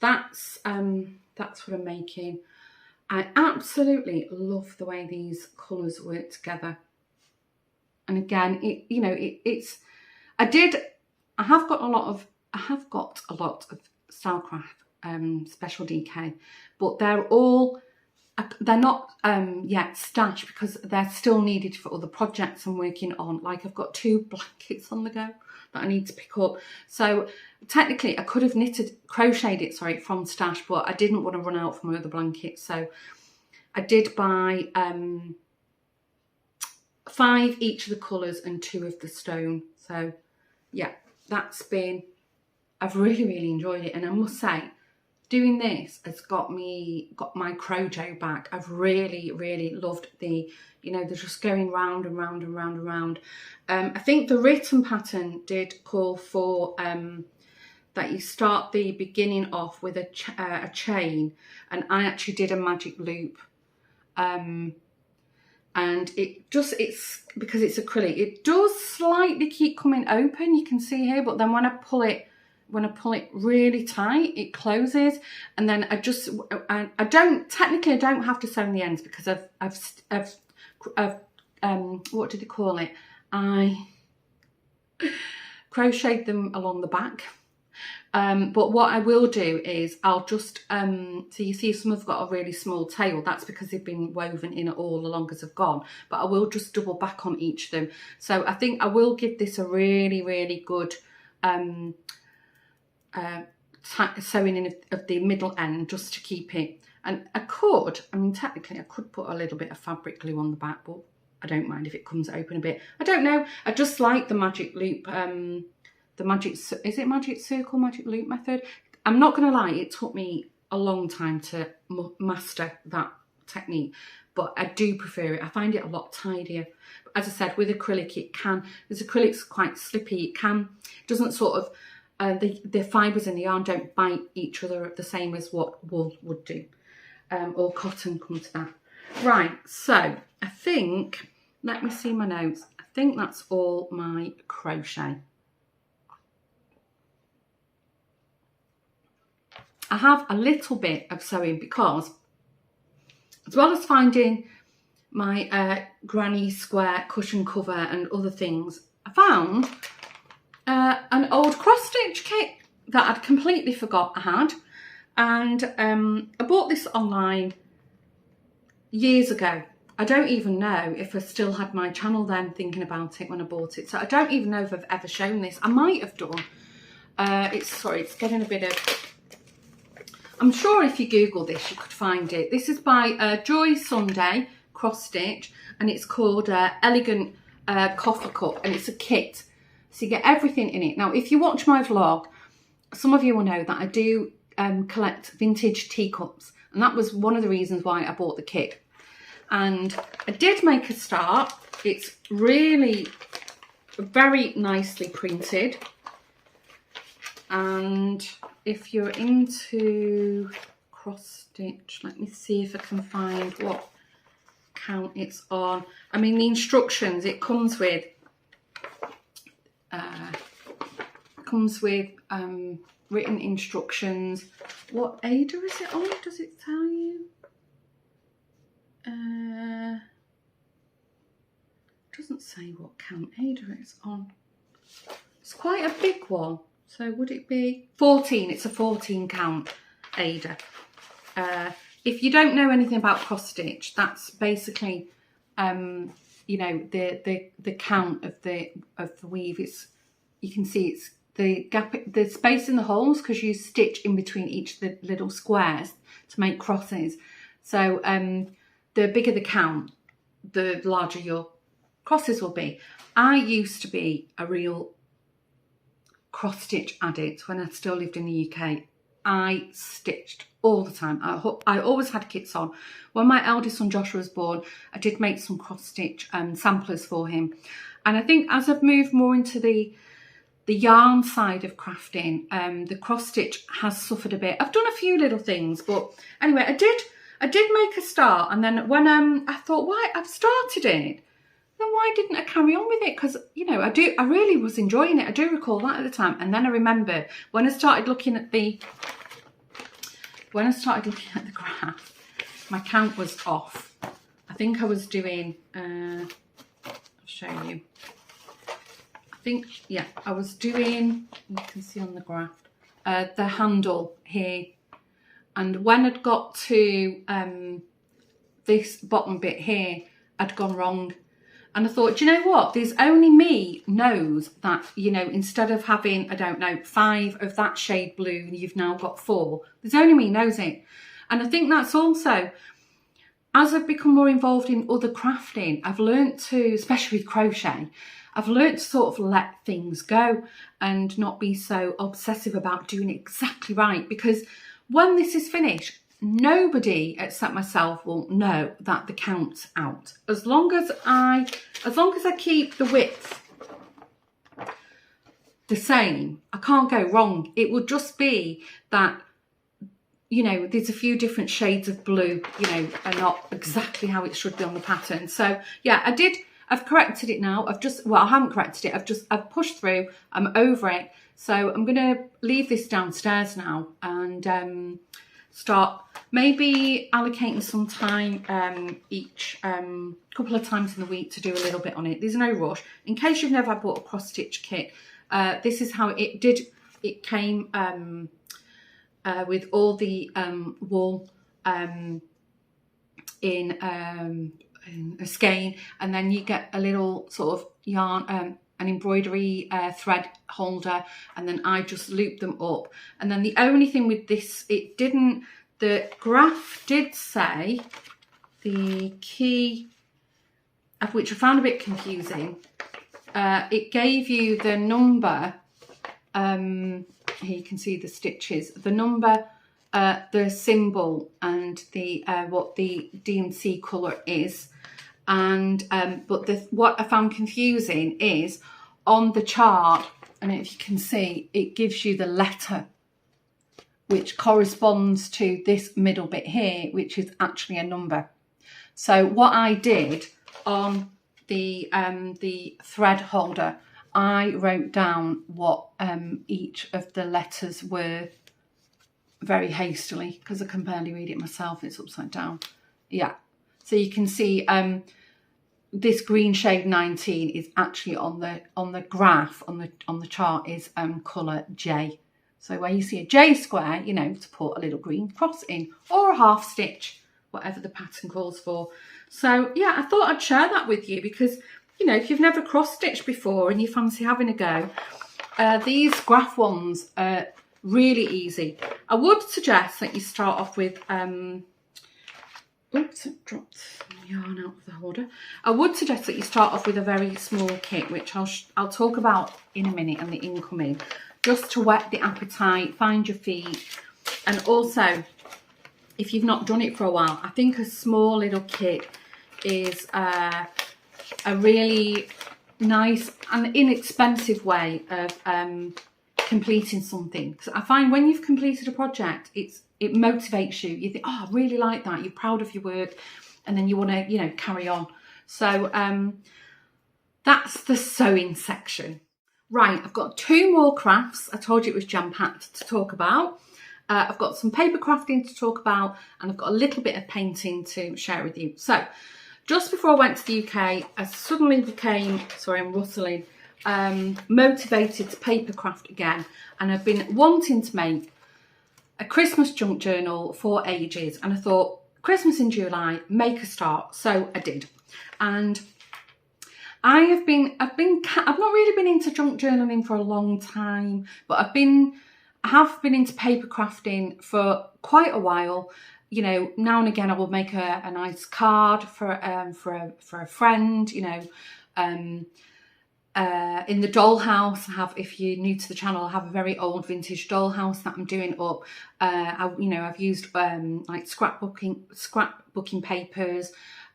that's what I'm making. I absolutely love the way these colours work together. And again, I have got a lot of Stylecraft Special DK, but they're not yet stashed because they're still needed for other projects I'm working on. Like I've got 2 blankets on the go that I need to pick up. So technically I could have crocheted it from stash, but I didn't want to run out for my other blankets. So I did buy 5 each of the colours and 2 of the stone. So yeah, I've really, really enjoyed it. And I must say, doing this has got my mojo back. I've really, really loved they're just going round and round and round and round. I think the written pattern did call for that you start the beginning off with a chain, and I actually did a magic loop. And it's because it's acrylic, it does slightly keep coming open, you can see here, but then when I pull it when I pull it really tight, it closes, and then I don't have to sew in the ends because I've what do they call it? I crocheted them along the back. But what I will do is I'll just, so you see some have got a really small tail. That's because they've been woven in all along as I've gone. But I will just double back on each of them. So I think I will give this a really, really good sewing in of the middle end just to keep it. And technically I could put a little bit of fabric glue on the back, but I don't mind if it comes open a bit. I don't know. I just like the magic loop, is it magic circle, magic loop method? I'm not going to lie, it took me a long time to master that technique, but I do prefer it. I find it a lot tidier. As I said, with acrylic, because acrylic's quite slippy, it doesn't sort of, the fibres in the yarn don't bite each other the same as what wool would do, or cotton, come to that. Right, so I think, let me see my notes. I think that's all my crochet. I have a little bit of sewing because, as well as finding my granny square cushion cover and other things, I found an old cross stitch kit that I'd completely forgot I had, and I bought this online years ago. I don't even know if I still had my channel then, thinking about it when I bought it, so I don't even know if I've ever shown this. I might have done. It's getting a bit of, I'm sure if you Google this, you could find it. This is by Joy Sunday cross stitch, and it's called Elegant Coffee Cup, and it's a kit. So you get everything in it. Now, if you watch my vlog, some of you will know that I do collect vintage teacups, and that was one of the reasons why I bought the kit. And I did make a start. It's really very nicely printed. And if you're into cross stitch, let me see if I can find what count it's on. I mean, the instructions, it comes with written instructions. What Ada is it on? Does it tell you? Doesn't say what count Ada it's on. It's quite a big one. So would it be 14? It's a 14 count Ada. If you don't know anything about cross stitch, that's basically you know, the count of the weave. It's, you can see it's the gap, the space in the holes, because you stitch in between each of the little squares to make crosses. So the bigger the count, the larger your crosses will be. I used to be a real cross stitch addict when I still lived in the UK. I stitched all the time. I always had kits on. When my eldest son Joshua was born, I did make some cross stitch samplers for him. And I think as I've moved more into the yarn side of crafting, the cross stitch has suffered a bit. I've done a few little things, but anyway, I did make a start. And then when I thought, why, I've started it, then why didn't I carry on with it? Because, you know, I really was enjoying it. I do recall that at the time. And then I remember when I started looking at the graph, my count was off. I think I was doing, I'll show you. I think, yeah, I was doing, you can see on the graph, the handle here. And when I'd got to this bottom bit here, I'd gone wrong. And I thought, do you know what? There's only me knows that, you know, instead of having, I don't know, 5 of that shade blue, you've now got 4. There's only me knows it. And I think that's also, as I've become more involved in other crafting, I've learnt to, especially with crochet, I've learnt to sort of let things go and not be so obsessive about doing it exactly right. Because when this is finished, nobody except myself will know that the count's out. As long as I keep the width the same, I can't go wrong. It will just be that, you know, there's a few different shades of blue, you know, are not exactly how it should be on the pattern. So yeah, I've corrected it now. I haven't corrected it. I've pushed through. I'm over it. So I'm going to leave this downstairs now and start maybe allocating some time each couple of times in the week to do a little bit on it. There's no rush. In case you've never bought a cross stitch kit, this is how it did. It came with all the wool in a skein, and then you get a little sort of yarn, an embroidery thread holder, and then I just loop them up. And then the only thing with this, the graph did say the key, which I found a bit confusing. It gave you the number, here you can see the stitches, the number, the symbol, and the what the D&C colour is. And but what I found confusing is on the chart, and if you can see, it gives you the letter which corresponds to this middle bit here, which is actually a number. So what I did on the thread holder, I wrote down what each of the letters were very hastily, because I can barely read it myself. It's upside down. Yeah. So you can see this green shade 19 is actually on the graph on the chart is colour J. So where you see a J square, you know, to put a little green cross in, or a half stitch, whatever the pattern calls for. So yeah, I thought I'd share that with you because, you know, if you've never cross stitched before and you fancy having a go, these graph ones are really easy. I would suggest that you start off with oops, it dropped yarn out of the holder. I would suggest that you start off with a very small kit, which I'll talk about in a minute, and the incoming, just to whet the appetite, find your feet. And also, if you've not done it for a while, I think a small little kit is a really nice and inexpensive way of completing something. So I find when you've completed a project, it motivates you. You think, oh, I really like that. You're proud of your work, and then you want to, you know, carry on. So that's the sewing section. Right, I've got 2 more crafts. I told you it was jam-packed to talk about. I've got some paper crafting to talk about, and I've got a little bit of painting to share with you. So just before I went to the UK, I suddenly became, sorry, I'm rustling, motivated to paper craft again. And I've been wanting to make a Christmas junk journal for ages. And I thought, Christmas in July, make a start. So I did. And I've not really been into junk journaling for a long time, but I have been into paper crafting for quite a while. You know, now and again I will make a nice card for a friend. You know, in the dollhouse, I have, if you're new to the channel, I have a very old vintage dollhouse that I'm doing up. I've used like scrapbooking papers.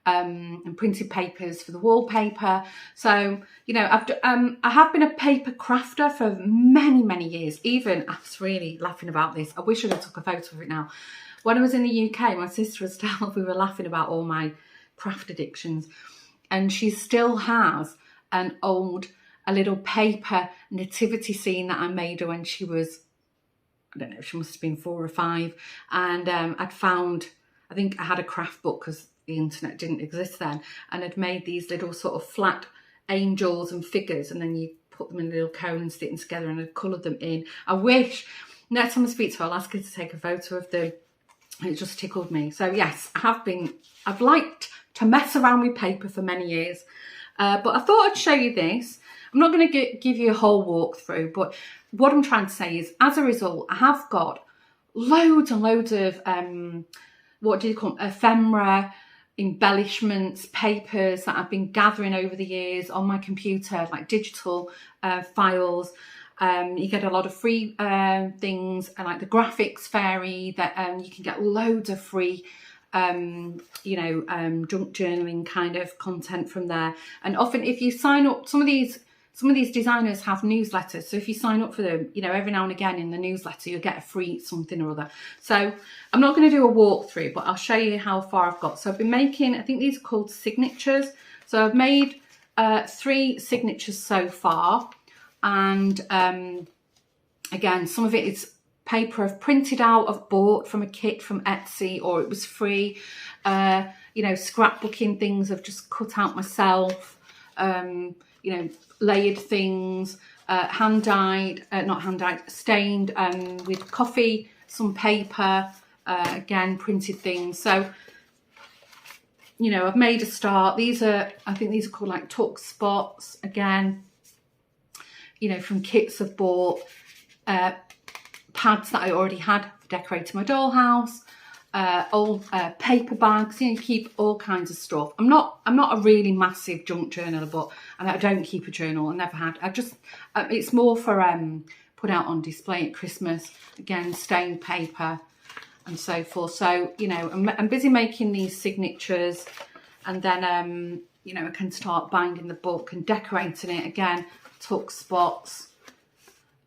And printed papers for the wallpaper. So, you know, I have been a paper crafter for many years. Even, I was really laughing about this. I wish I took a photo of it now. When I was in the UK, my sister Estelle, we were laughing about all my craft addictions. And she still has a little paper nativity scene that I made her when she was, I don't know, she must have been 4 or 5. And I'd found, I think I had a craft book because the internet didn't exist then, and I'd made these little sort of flat angels and figures, and then you put them in a little cone and stick them together, and I'd coloured them in. I wish, next time I speak to her, I'll ask her to take a photo of them. It just tickled me. So yes, I've liked to mess around with paper for many years, but I thought I'd show you this. I'm not going to give you a whole walkthrough, but what I'm trying to say is, as a result, I have got loads and loads of, what do you call them, ephemera, embellishments, papers that I've been gathering over the years on my computer, like digital files. You get a lot of free things, and like the graphics fairy, that you can get loads of free junk journaling kind of content from there. And often if you sign up, some of these designers have newsletters, so if you sign up for them, you know, every now and again in the newsletter you'll get a free something or other. So I'm not going to do a walkthrough, but I'll show you how far I've got. So I've been making, I think these are called signatures. So I've made 3 signatures so far, and Again, some of it is paper I've printed out, I've bought from a kit from Etsy, or it was free. You know, scrapbooking things I've just cut out myself. You know, layered things, hand dyed, not hand dyed, stained with coffee, some paper, again, printed things. So, you know, I've made a start. These are, I think these are called like tuck spots, again, you know, from kits I've bought, pads that I already had for decorating my dollhouse, old paper bags. You know, you keep all kinds of stuff. I'm not a really massive junk journaler, but I don't keep a journal. I never had. I just it's more for put out on display at Christmas. Again, stained paper and so forth. So, you know, I'm busy making these signatures, and then you know, I can start binding the book and decorating it. Again, tuck spots.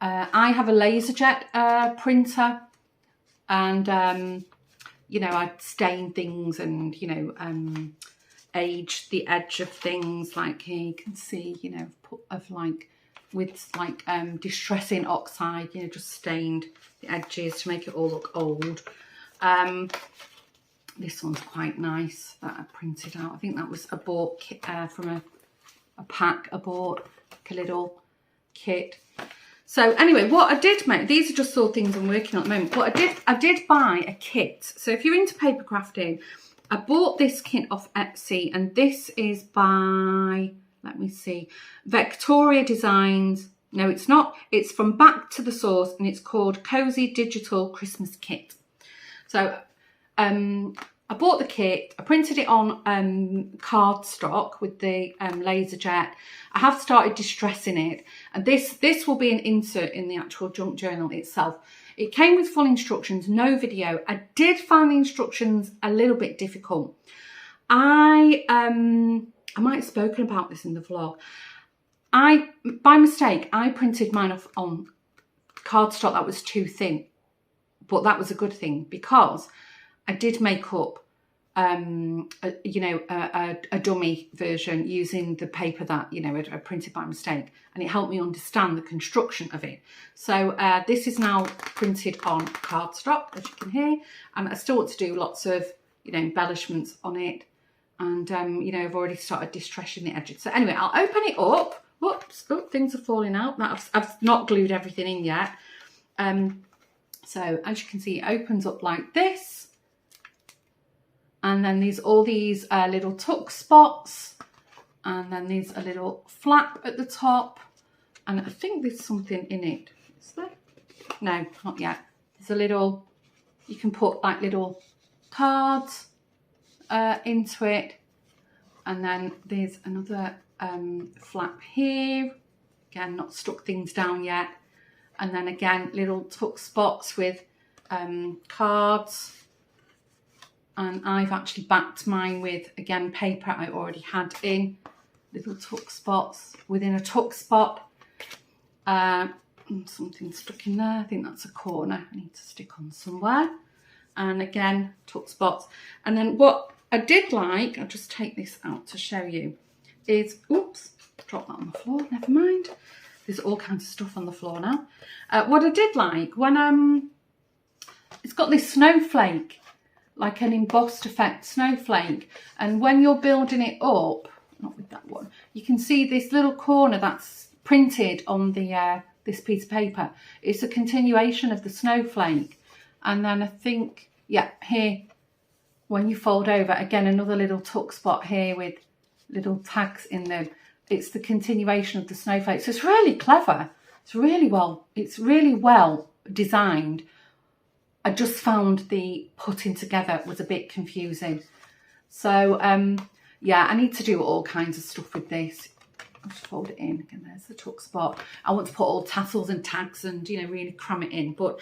I have a LaserJet printer, and you know, I stain things and, you know, age the edge of things. Like here you can see, you know, with distressing oxide, you know, just stained the edges to make it all look old. This one's quite nice that I printed out. I think that was a bought from a pack I bought, like a little kit. So anyway, what I did make, these are just all things I'm working on at the moment. What I did buy a kit. So if you're into paper crafting, I bought this kit off Etsy, and this is by, let me see, Victoria Designs. No, it's not. It's from Back to the Source, and it's called Cozy Digital Christmas Kit. So I bought the kit, I printed it on cardstock with the LaserJet. I have started distressing it, and this will be an insert in the actual junk journal itself. It came with full instructions, no video. I did find the instructions a little bit difficult. I might have spoken about this in the vlog. By mistake, I printed mine off on cardstock that was too thin, but that was a good thing because I did make up, you know, a dummy version using the paper that, you know, I printed by mistake, and it helped me understand the construction of it. So this is now printed on cardstock, as you can hear, and I still want to do lots of, you know, embellishments on it, and you know, I've already started distressing the edges. So anyway, I'll open it up. Whoops, oh, things are falling out. I've not glued everything in yet. So as you can see, it opens up like this. And then there's all these little tuck spots. And then there's a little flap at the top. And I think there's something in it. Is there? No, not yet. There's a little, you can put like little cards into it. And then there's another flap here. Again, not stuck things down yet. And then again, little tuck spots with cards. And I've actually backed mine with, again, paper I already had in. Little tuck spots within a tuck spot. Something stuck in there. I think that's a corner I need to stick on somewhere. And again, tuck spots. And then what I did like, I'll just take this out to show you, is, oops, drop that on the floor, never mind. There's all kinds of stuff on the floor now. What I did like, when it's got this snowflake, like an embossed effect snowflake, and when you're building it up, not with that one, you can see this little corner that's printed on the this piece of paper. It's a continuation of the snowflake. And then I think, yeah, here, when you fold over, again, another little tuck spot here with little tags in them. It's the continuation of the snowflake. So it's really clever. It's really well designed. I just found the putting together was a bit confusing. So yeah, I need to do all kinds of stuff with this. I'll just fold it in. Again, there's the tuck spot. I want to put all tassels and tags and, you know, really cram it in. But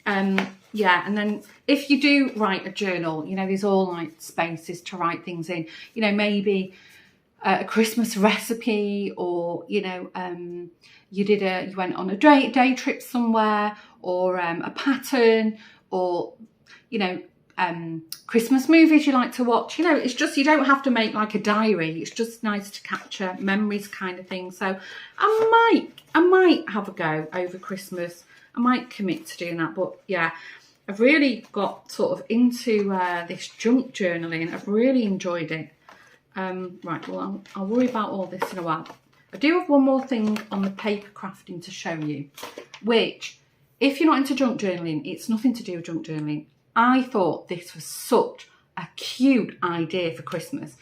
yeah, and then if you do write a journal, you know, there's all like spaces to write things in. You know, maybe a Christmas recipe, or, you know, you went on a day trip somewhere, or a pattern, or, you know, Christmas movies you like to watch. You know, it's just, you don't have to make like a diary. It's just nice to capture memories kind of thing. So I might have a go over Christmas I might commit to doing that. But yeah, I've really got sort of into this junk journaling. I've really enjoyed it. Right, well, I'll worry about all this in a while. I do have one more thing on the paper crafting to show you, which, if you're not into junk journaling, it's nothing to do with junk journaling. I thought this was such a cute idea for Christmas.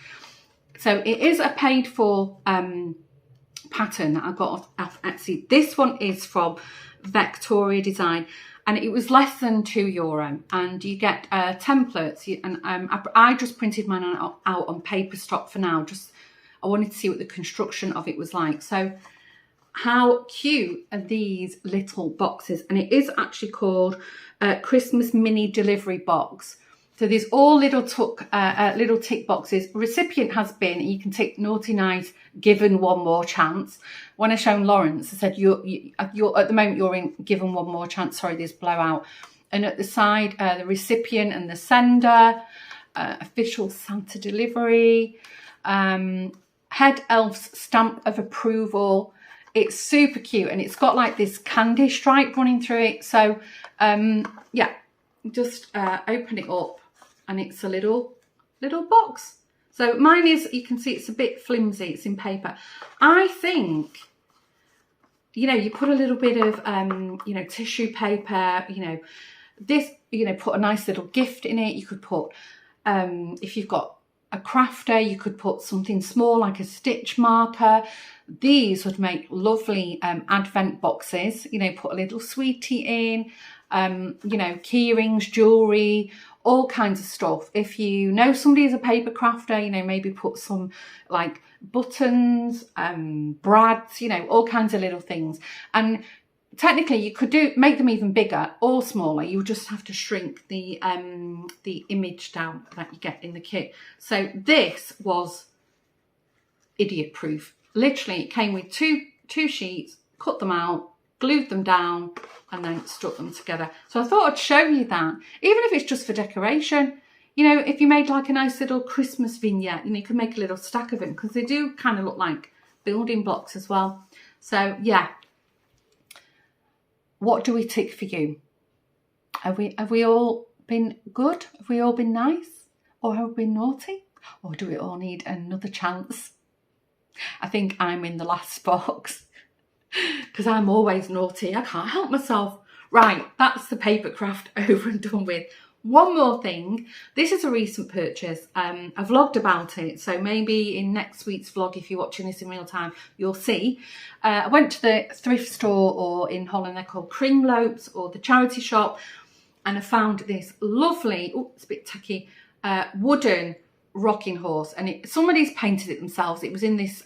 So it is a paid for pattern that I got off Etsy. This one is from Victoria Design, and it was less than €2, and you get templates. I just printed mine out on paper stock for now. I wanted to see what the construction of it was like. So how cute are these little boxes? And it is actually called Christmas Mini Delivery Box. So there's all little tick boxes. Recipient has been, you can tick naughty nice, given one more chance. When I shown Lawrence, I said, you're at the moment you're in given one more chance. Sorry, there's blowout. And at the side, the recipient and the sender, official Santa delivery, head elf's stamp of approval. It's super cute, and it's got like this candy stripe running through it. So yeah, just open it up, and it's a little box. So mine is, you can see it's a bit flimsy, it's in paper. I think, you know, you put a little bit of, you know, tissue paper, you know, this, you know, put a nice little gift in it. You could put, if you've got a crafter, you could put something small like a stitch marker. These would make lovely advent boxes, you know, put a little sweetie in, you know, key rings, jewellery, all kinds of stuff. If you know somebody is a paper crafter, you know, maybe put some like buttons, brads, you know, all kinds of little things. And technically you could make them even bigger or smaller. You would just have to shrink the image down that you get in the kit. So this was idiot proof. Literally, it came with two sheets, cut them out, glued them down, and then stuck them together. So I thought I'd show you that, even if it's just for decoration. You know, if you made like a nice little Christmas vignette, you know, you can make a little stack of them, because they do kind of look like building blocks as well. So yeah, what do we tick for you? Have we all been good? Have we all been nice? Or have we been naughty? Or do we all need another chance? I think I'm in the last box, because I'm always naughty. I can't help myself. Right, that's the paper craft over and done with. One more thing. This is a recent purchase. I vlogged about it, so maybe in next week's vlog, if you're watching this in real time, you'll see. I went to the thrift store, or in Holland they're called Kringloop's, or the charity shop, and I found this lovely, oh, it's a bit tacky, wooden rocking horse, and somebody's painted it themselves. It was in this,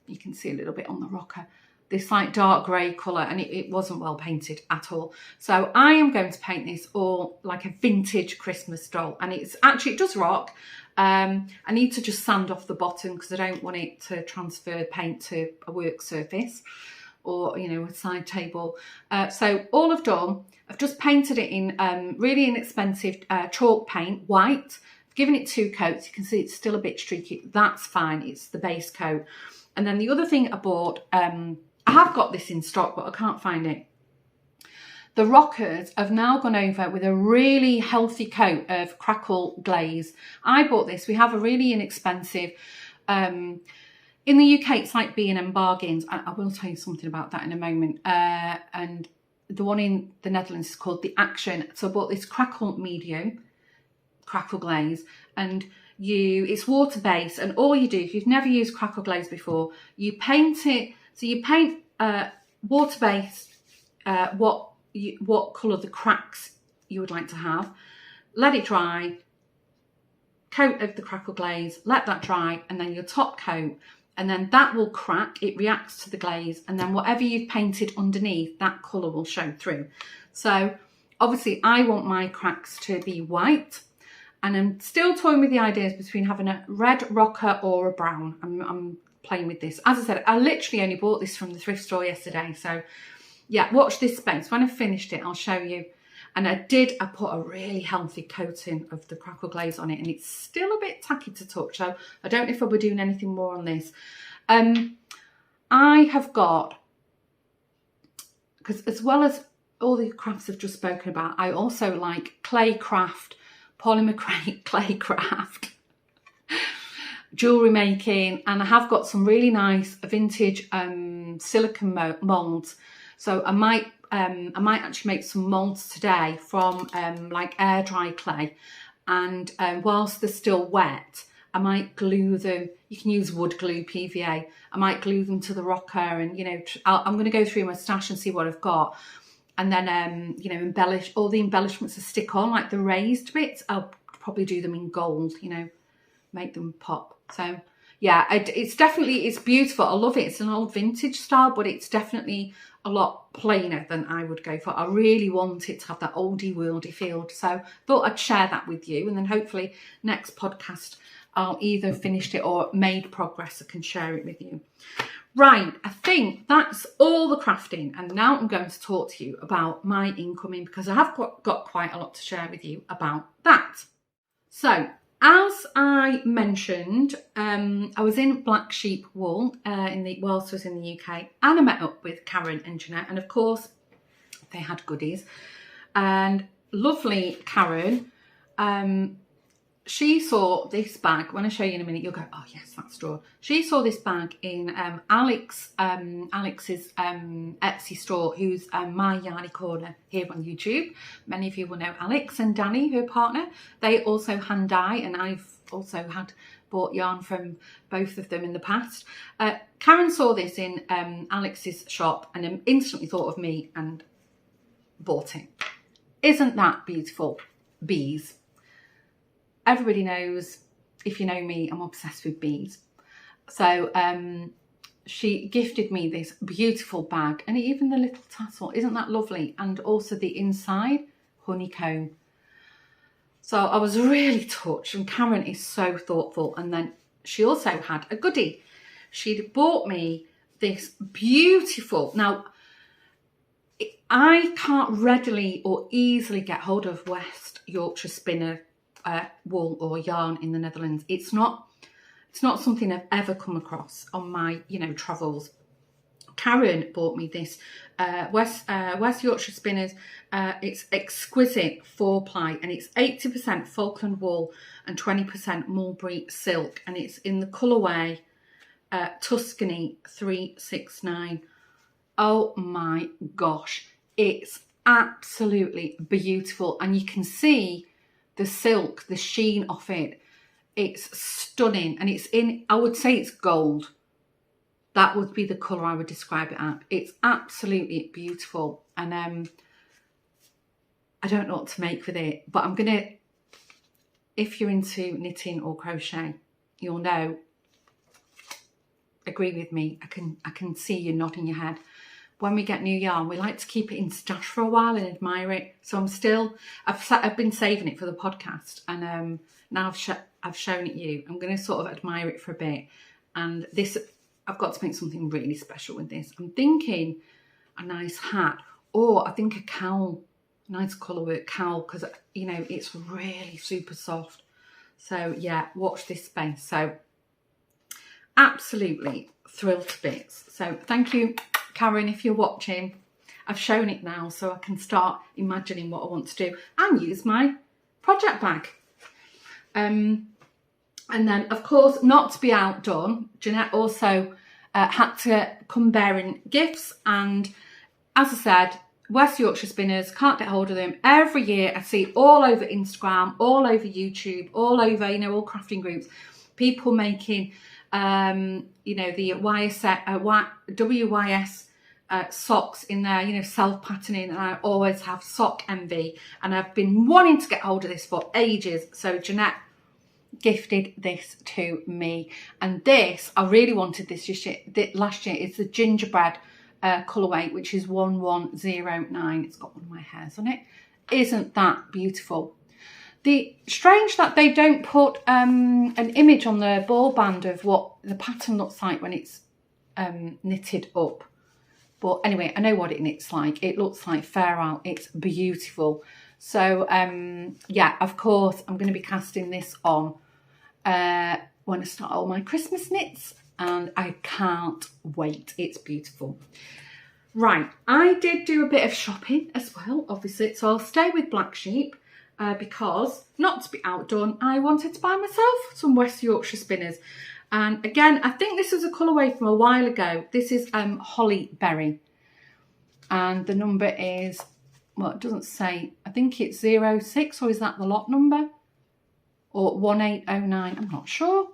you can see a little bit on the rocker, this like dark grey colour, and it wasn't well painted at all. So I am going to paint this all like a vintage Christmas doll, and it does rock. I need to just sand off the bottom, because I don't want it to transfer paint to a work surface, or, you know, a side table. So all I've done, I've just painted it in really inexpensive chalk paint, white. Given it 2 coats. You can see it's still a bit streaky. That's fine. It's the base coat. And then the other thing I bought, I have got this in stock, but I can't find it. The rockers have now gone over with a really healthy coat of crackle glaze. I bought this. We have a really inexpensive, in the UK, it's like B&M bargains. I will tell you something about that in a moment. And the one in the Netherlands is called the Action. So I bought this crackle medium, crackle glaze, and it's water based, and all you do, if you've never used crackle glaze before, you paint it. So you paint water based what colour the cracks you would like to have, let it dry, coat of the crackle glaze, let that dry, and then your top coat, and then that will crack, it reacts to the glaze, and then whatever you've painted underneath, that colour will show through. So obviously I want my cracks to be white, and I'm still toying with the ideas between having a red rocker or a brown. I'm playing with this. As I said, I literally only bought this from the thrift store yesterday. So yeah, watch this space. When I've finished it, I'll show you. And I put a really healthy coating of the crackle glaze on it, and it's still a bit tacky to touch. So I don't know if I'll be doing anything more on this. I have got, because as well as all the crafts I've just spoken about. I also like clay craft, polymer clay craft, jewellery making, and I have got some really nice vintage silicone moulds. So I might actually make some moulds today from like air dry clay, and whilst they're still wet, I might glue them. You can use wood glue, PVA. I might glue them to the rocker, and I'm going to go through my stash and see what I've got, and then embellish all the embellishments to stick on, like the raised bits. I'll probably do them in gold, make them pop. So yeah, it's beautiful. I love it. It's an old vintage style, but it's definitely a lot plainer than I would go for. I really want it to have that oldie worldy feel. So thought I'd share that with you, and then hopefully next podcast I'll either finished it or made progress. I can share it with you. Right, I think that's all the crafting, and now I'm going to talk to you about my incoming, because I have got quite a lot to share with you about that. So, as I mentioned, I was in Black Sheep Wool whilst I was in the UK, and I met up with Karen and Jeanette, and of course they had goodies. And lovely Karen, she saw this bag. When I show you in a minute, you'll go, oh yes, that's Dawn. She saw this bag in Alex's Etsy store, who's my Yarny Corner here on YouTube. Many of you will know Alex and Danny, her partner. They also hand dye, and I've also bought yarn from both of them in the past. Karen saw this in Alex's shop and instantly thought of me and bought it. Isn't that beautiful? Bees. Everybody knows, if you know me, I'm obsessed with bees. So she gifted me this beautiful bag, and even the little tassel, isn't that lovely? And also the inside, honeycomb. So I was really touched, and Karen is so thoughtful. And then she also had a goodie. She'd bought me this beautiful, now I can't readily or easily get hold of West Yorkshire Spinner wool or yarn in the Netherlands. It's not something I've ever come across on my travels. Karen bought me this West Yorkshire Spinners. It's exquisite 4-ply, and it's 80% Falkland wool and 20% mulberry silk, and it's in the colourway Tuscany 369. Oh my gosh, it's absolutely beautiful, and you can see the silk, the sheen off it. It's stunning, and it's I would say it's gold. That would be the colour I would describe it at. It's absolutely beautiful, and I don't know what to make with it, but I'm gonna, if you're into knitting or crochet, you'll know, agree with me, I can see you nodding your head. When we get new yarn, we like to keep it in stash for a while and admire it. So I've been saving it for the podcast, and now I've shown it you. I'm going to sort of admire it for a bit. And this, I've got to make something really special with this. I'm thinking a nice hat, or I think a cowl, nice colourwork cowl, because it's really super soft. So yeah, watch this space. So absolutely thrilled to bits. So thank you, Karen, if you're watching. I've shown it now, so I can start imagining what I want to do and use my project bag. And then, of course, not to be outdone, Jeanette also had to come bearing gifts. And as I said, West Yorkshire Spinners, can't get hold of them. Every year I see all over Instagram, all over YouTube, all over, all crafting groups, people making, the WYS socks in there, self-patterning, and I always have sock envy, and I've been wanting to get hold of this for ages. So Jeanette gifted this to me, and this, I really wanted this last year. It's the gingerbread colourway, which is 1109. It's got one of my hairs on it. Isn't that beautiful? Strange that they don't put an image on the ball band of what the pattern looks like when it's knitted up. But anyway, I know what it knits like. It looks like Fair Isle. It's beautiful. So yeah, of course, I'm going to be casting this on when I start all my Christmas knits, and I can't wait. It's beautiful. Right, I did do a bit of shopping as well, obviously, so I'll stay with Black Sheep because, not to be outdone, I wanted to buy myself some West Yorkshire spinners. And again, I think this is a colourway from a while ago. This is Holly Berry. And the number is, well, it doesn't say, I think it's 06, or is that the lot number? Or 1809, I'm not sure.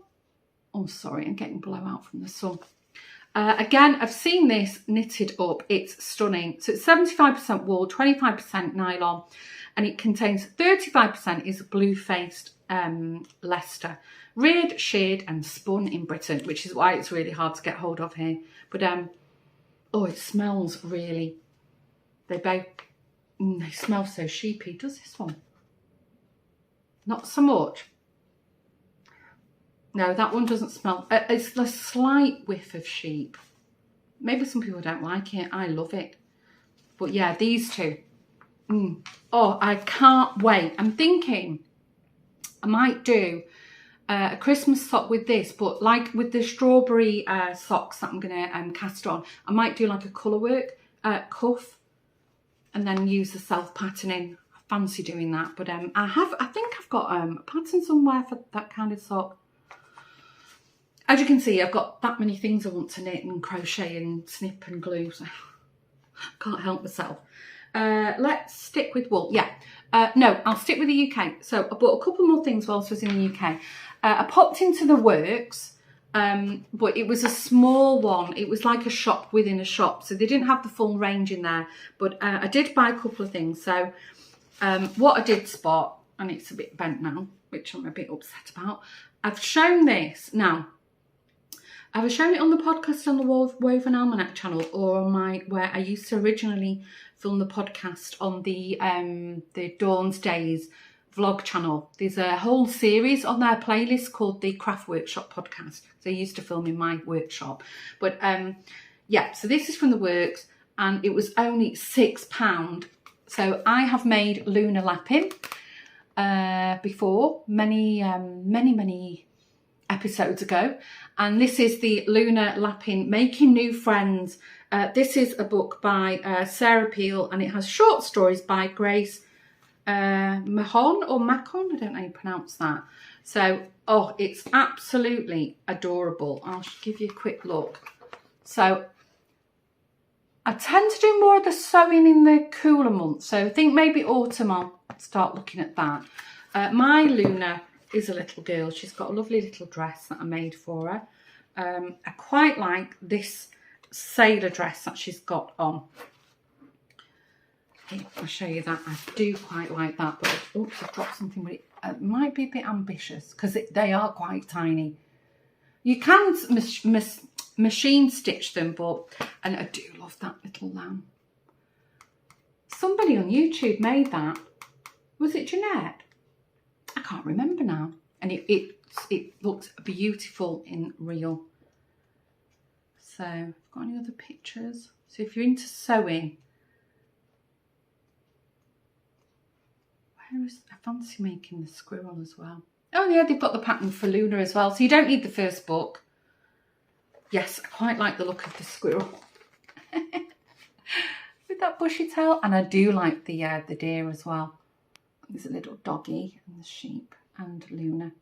Oh, sorry, I'm getting blowout from the sun. Again, I've seen this knitted up. It's stunning. So it's 75% wool, 25% nylon, and it contains 35% is blue-faced Leicester. Reared, sheared and spun in Britain, which is why it's really hard to get hold of here. But, oh, it smells really, they both, they smell so sheepy. Does this one? Not so much. No, that one doesn't smell. It's a slight whiff of sheep. Maybe some people don't like it. I love it. But yeah, these two. Oh, I can't wait. I'm thinking I might do a Christmas sock with this, but like with the strawberry socks that I'm going to cast on, I might do like a colourwork cuff and then use the self-patterning. I fancy doing that. But I think I've got a pattern somewhere for that kind of sock. As you can see, I've got that many things I want to knit and crochet and snip and glue, so I can't help myself. Let's stick with wool. Yeah, no, I'll stick with the UK. So I bought a couple more things whilst I was in the UK. I popped into the Works, but it was a small one. It was like a shop within a shop, so they didn't have the full range in there. But I did buy a couple of things. So what I did spot, and it's a bit bent now, which I'm a bit upset about. I've shown this now. I've shown it on the podcast on the Woven Almanac channel, or on my, where I used to originally film the podcast on the Dawn's Days vlog channel. There's a whole series on their playlist called the Craft Workshop podcast. So I used to film in my workshop. But yeah, so this is from the Works and it was only £6. So I have made lunar lapping before, many episodes ago, and this is the Lunar Lapping Making New Friends. This is a book by Sarah Peel, and it has short stories by Grace Mahon or Macon, I don't know how you pronounce that. So, oh, it's absolutely adorable. I'll give you a quick look. So I tend to do more of the sewing in the cooler months, so I think maybe autumn I'll start looking at that. My Luna is a little girl. She's got a lovely little dress that I made for her. I quite like this sailor dress that she's got on. Here, I'll show you that. I do quite like that, but oops, I've dropped something, but it might be a bit ambitious because they are quite tiny. You can machine stitch them, but, and I do love that little lamb. Somebody on YouTube made that. Was it Jeanette? I can't remember now. And it looks beautiful in real. So, I've got any other pictures? So if you're into sewing, where is, I fancy making the squirrel as well. Oh yeah, they've got the pattern for Luna as well. So you don't need the first book. Yes, I quite like the look of the squirrel. With that bushy tail. And I do like the deer as well. There's a little doggy and the sheep and Luna.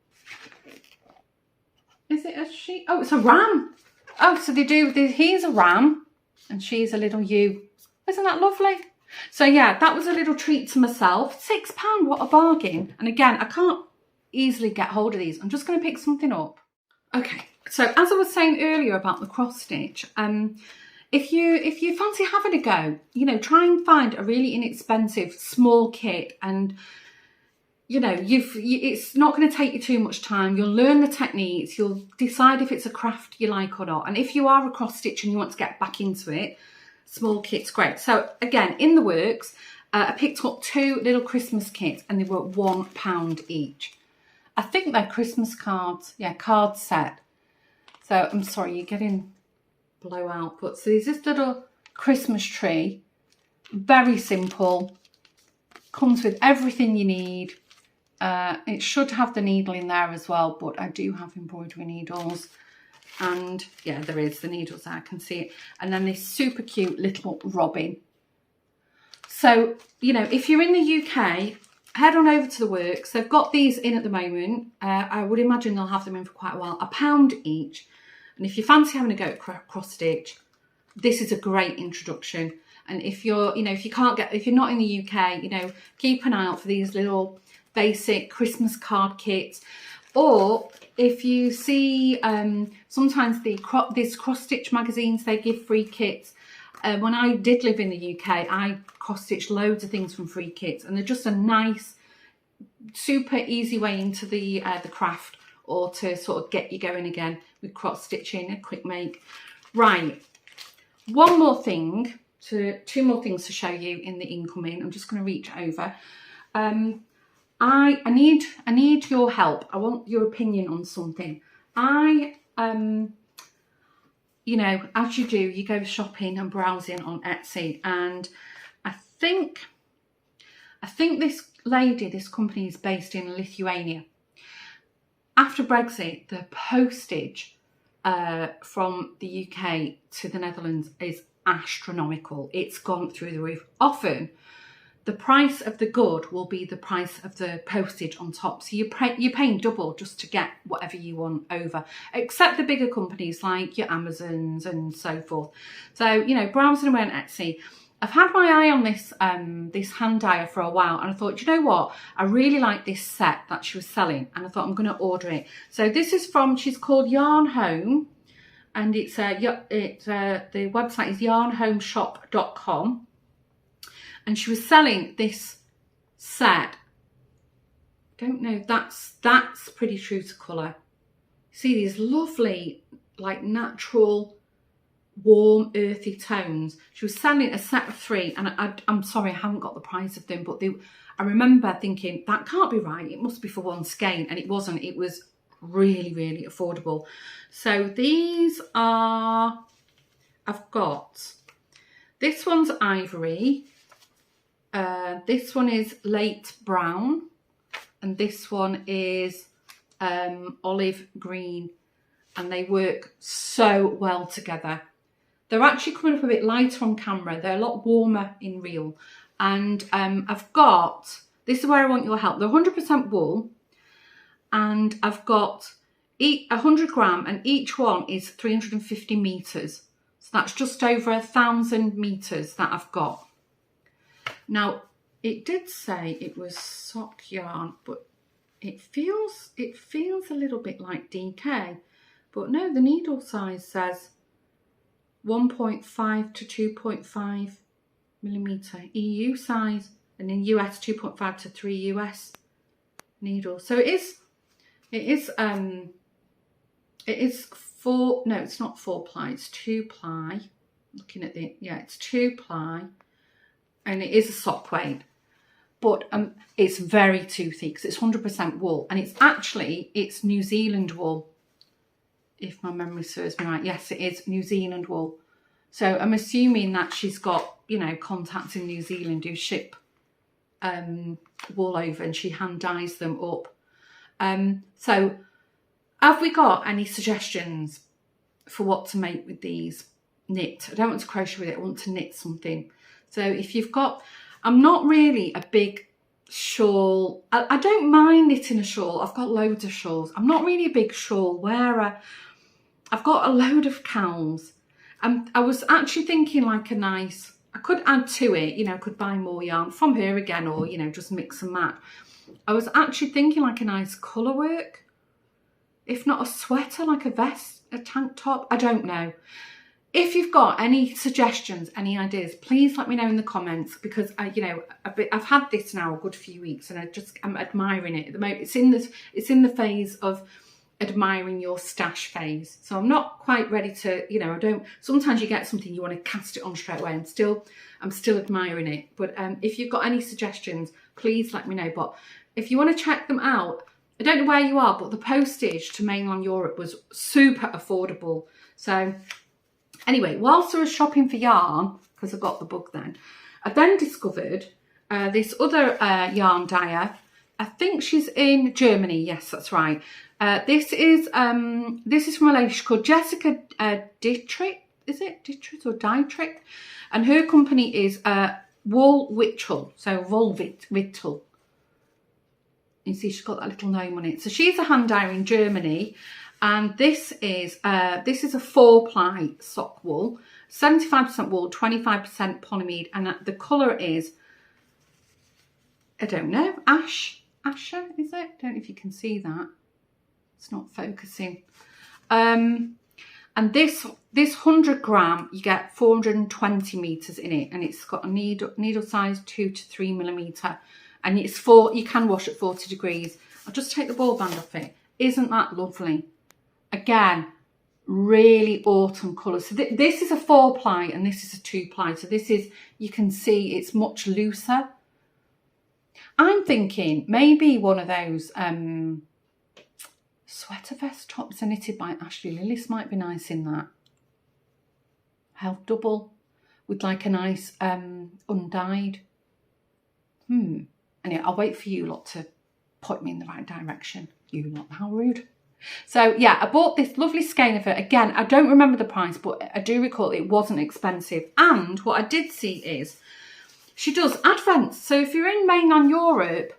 Is it a sheep? Oh, it's a ram. Oh, so they do, he's a ram and she's a little ewe. Isn't that lovely? So yeah, that was a little treat to myself. £6, what a bargain. And again, I can't easily get hold of these. I'm just going to pick something up. Okay, so as I was saying earlier about the cross stitch, if you fancy having a go, you know, try and find a really inexpensive small kit, and you know, it's not going to take you too much time. You'll learn the techniques. You'll decide if it's a craft you like or not. And if you are a cross stitch and you want to get back into it, small kit's great. So again, in the Works, I picked up 2 little Christmas kits and they were £1 each. I think they're Christmas cards. Yeah, card set. So I'm sorry, you're getting blowout. But so there's this little Christmas tree. Very simple. Comes with everything you need. It should have the needle in there as well, but I do have embroidery needles. And yeah, there is the needles there, I can see it. And then this super cute little robin. So, you know, if you're in the UK, head on over to the Works. They've got these in at the moment. I would imagine they'll have them in for quite a while. £1 each. And if you fancy having a go at cross stitch, this is a great introduction. And if you're, you know, if you're not in the UK, you know, keep an eye out for these little basic Christmas card kits. Or if you see sometimes these cross stitch magazines, they give free kits. When I did live in the UK, I cross stitched loads of things from free kits, and they're just a nice, super easy way into the craft, or to sort of get you going again with cross stitching, a quick make. Right, two more things to show you in the incoming. I'm just going to reach over. I need your help. I want your opinion on something. You know, as you do, you go shopping and browsing on Etsy, and I think this company is based in Lithuania. After Brexit, the postage from the UK to the Netherlands is astronomical. It's gone through the roof. Often, the price of the good will be the price of the postage on top. So you're paying double just to get whatever you want over, except the bigger companies like your Amazons and so forth. So, you know, browsing around Etsy, I've had my eye on this this hand dyer for a while, and I thought, you know what, I really like this set that she was selling, and I thought I'm going to order it. So this is she's called Yarn Home, and the website is yarnhomeshop.com. And she was selling this set. Don't know, that's pretty true to colour. See these lovely, like natural, warm, earthy tones. She was selling a set of 3, and I'm sorry, I haven't got the price of them, but I remember thinking, that can't be right. It must be for one skein, and it wasn't. It was really, really affordable. So these are, I've got, this one's ivory. This one is late brown, and this one is olive green, and they work so well together. They're actually coming up a bit lighter on camera. They're a lot warmer in real. And I've got, this is where I want your help. They're 100% wool, and I've got 100 gram, and each one is 350 meters. So that's just over 1,000 meters that I've got. Now, it did say it was sock yarn, but it feels a little bit like DK. But no, the needle size says 1.5 to 2.5 millimeter EU size, and in US 2.5 to 3 US needle. So it is 4, no, it's not 4 ply, it's 2 ply. Looking at it's 2 ply. And it is a sock weight, but it's very toothy because it's 100% wool, and it's New Zealand wool, if my memory serves me right. Yes, it is New Zealand wool. So I'm assuming that she's got, you know, contacts in New Zealand who ship wool over, and she hand dyes them up. So have we got any suggestions for what to make with these knit? I don't want to crochet with it, I want to knit something. So if you've got, I'm not really a big shawl. I don't mind knitting a shawl. I've got loads of shawls. I'm not really a big shawl wearer. I've got a load of cowls. I was actually thinking like a nice, I could add to it, you know, I could buy more yarn from her again, or, you know, just mix and match. I was actually thinking like a nice colour work. If not a sweater, like a vest, a tank top, I don't know. If you've got any suggestions, any ideas, please let me know in the comments, because I've had this now a good few weeks, and I'm admiring it at the moment. It's in the phase of admiring your stash phase. So I'm not quite ready to, you know, sometimes you get something you want to cast it on straight away. I'm still admiring it. But if you've got any suggestions, please let me know. But if you want to check them out, I don't know where you are, but the postage to mainland Europe was super affordable. So anyway, whilst I was shopping for yarn, because I got the bug then, I then discovered this other yarn dyer. I think she's in Germany. Yes, that's right. This is from a lady called Jessica Dietrich. Is it Dietrich or Dietrich? And her company is Woolwittel. So Woolwittel. You see, she's got that little gnome on it. So she's a hand dyer in Germany, and this is a 4-ply sock wool, 75% wool, 25% polyamide, and the colour is, I don't know, Asher, is it? Don't know if you can see that. It's not focusing. And this 100 gram, you get 420 meters in it, and it's got a needle size 2 to 3 millimeter, and you can wash at 40 degrees. I'll just take the ball band off it. Isn't that lovely? Again, really autumn colour. So this is a 4-ply and this is a 2-ply. So this is, you can see it's much looser. I'm thinking maybe one of those sweater vest tops are knitted by Ashley Lillis might be nice in that. Held double with like a nice undyed. Anyway, I'll wait for you lot to point me in the right direction. You lot, how rude. So yeah, I bought this lovely skein of it. Again, I don't remember the price, but I do recall it wasn't expensive. And what I did see is she does advents. So if you're in mainland Europe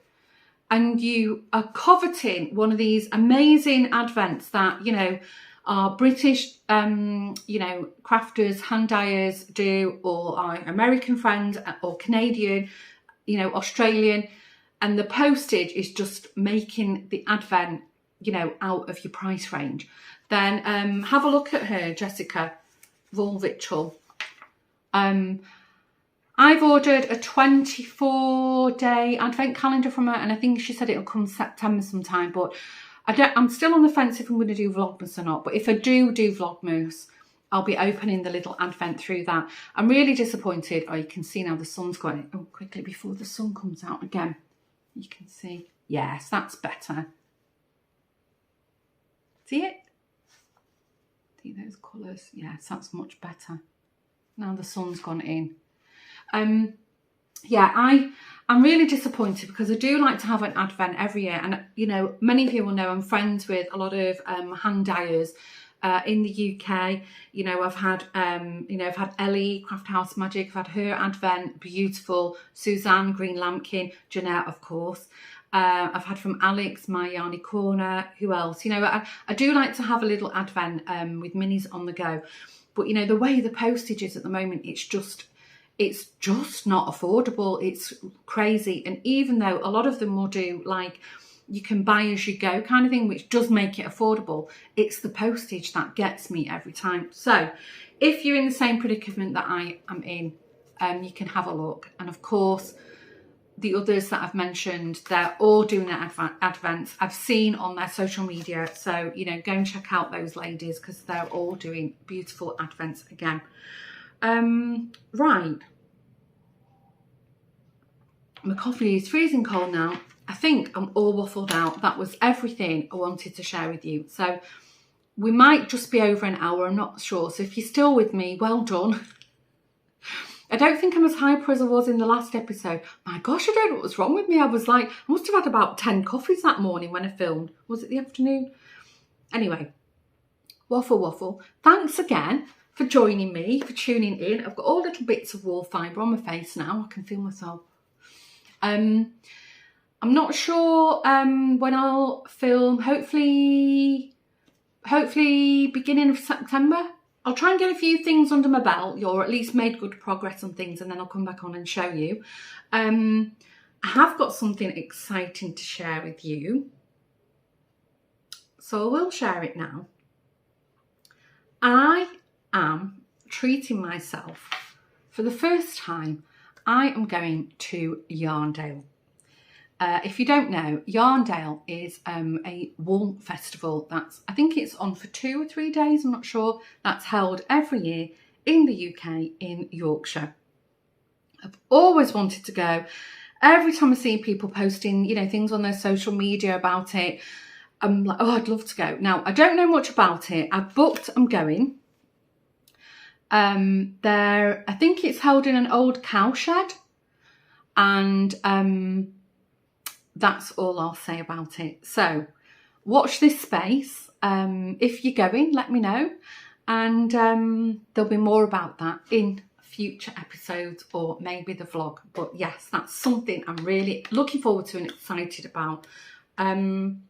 and you are coveting one of these amazing advents that, you know, our British, you know, crafters, hand dyers do, or our American friends, or Canadian, you know, Australian, and the postage is just making the advent, you know, out of your price range, then have a look at her, Jessica Woolwittel. I've ordered a 24-day advent calendar from her, and I think she said it'll come September sometime, but I'm still on the fence if I'm going to do Vlogmas or not. But if I do Vlogmas, I'll be opening the little advent through that. I'm really disappointed. Oh, you can see now the sun's going. Oh, quickly before the sun comes out again. You can see. Yes, that's better. See it? See those colours? Yes, that's much better. Now the sun's gone in. Yeah, I'm really disappointed because I do like to have an advent every year, and you know, many of you will know I'm friends with a lot of hand dyers in the UK. You know, I've had Ellie, Craft House Magic. I've had her advent, beautiful. Suzanne, Green Lambkin, Jeanette, of course. I've had from Alex, My Yarny Corner. Who else? You know, I do like to have a little advent with minis on the go. But you know, the way the postage is at the moment, it's just not affordable. It's crazy. And even though a lot of them will do like you can buy as you go kind of thing, which does make it affordable, it's the postage that gets me every time. So if you're in the same predicament that I am in, you can have a look. And of course, the others that I've mentioned, they're all doing their advents. I've seen on their social media. So, you know, go and check out those ladies because they're all doing beautiful advents again. Right. My coffee is freezing cold now. I think I'm all waffled out. That was everything I wanted to share with you. So we might just be over an hour. I'm not sure. So if you're still with me, well done. I don't think I'm as hyper as I was in the last episode. My gosh, I don't know what was wrong with me. I was like, I must have had about 10 coffees that morning when I filmed. Was it the afternoon? Anyway, waffle. Thanks again for joining me, for tuning in. I've got all little bits of wool fibre on my face now. I can feel myself. I'm not sure when I'll film. Hopefully beginning of September. I'll try and get a few things under my belt, or at least made good progress on things, and then I'll come back on and show you. I have got something exciting to share with you, so I will share it now. I am treating myself for the first time. I am going to Yarndale. If you don't know, Yarndale is a wool festival I think it's on for 2 or 3 days, I'm not sure. That's held every year in the UK in Yorkshire. I've always wanted to go. Every time I see people posting, you know, things on their social media about it, I'm like, oh, I'd love to go. Now, I don't know much about it. I've booked, I'm going. I think it's held in an old cowshed, and that's all I'll say about it. So watch this space. If you're going, let me know. And there'll be more about that in future episodes or maybe the vlog. But yes, that's something I'm really looking forward to and excited about. And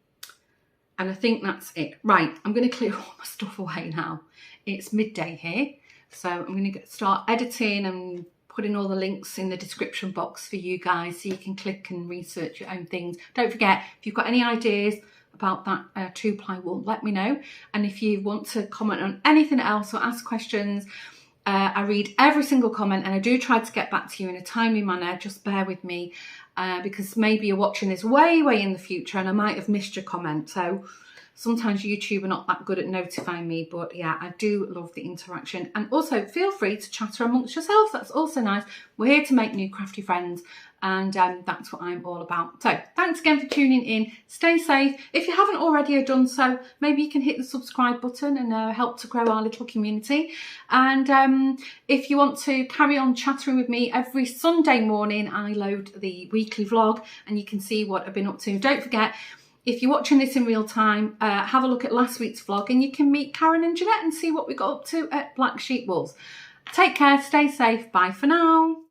I think that's it. Right, I'm going to clear all my stuff away now. It's midday here. So I'm going to start editing and putting all the links in the description box for you guys so you can click and research your own things. Don't forget, if you've got any ideas about that 2-ply wool, let me know. And if you want to comment on anything else or ask questions, I read every single comment and I do try to get back to you in a timely manner. Just bear with me because maybe you're watching this way in the future and I might have missed your comment. So sometimes YouTube are not that good at notifying me, but yeah, I do love the interaction. And also feel free to chatter amongst yourselves. That's also nice. We're here to make new crafty friends, and that's what I'm all about. So thanks again for tuning in. Stay safe. If you haven't already done so, maybe you can hit the subscribe button and help to grow our little community. And if you want to carry on chattering with me, every Sunday morning I load the weekly vlog and you can see what I've been up to. Don't forget, if you're watching this in real time, have a look at last week's vlog and you can meet Karen and Jeanette and see what we got up to at Black Sheep Wools. Take care, stay safe, bye for now.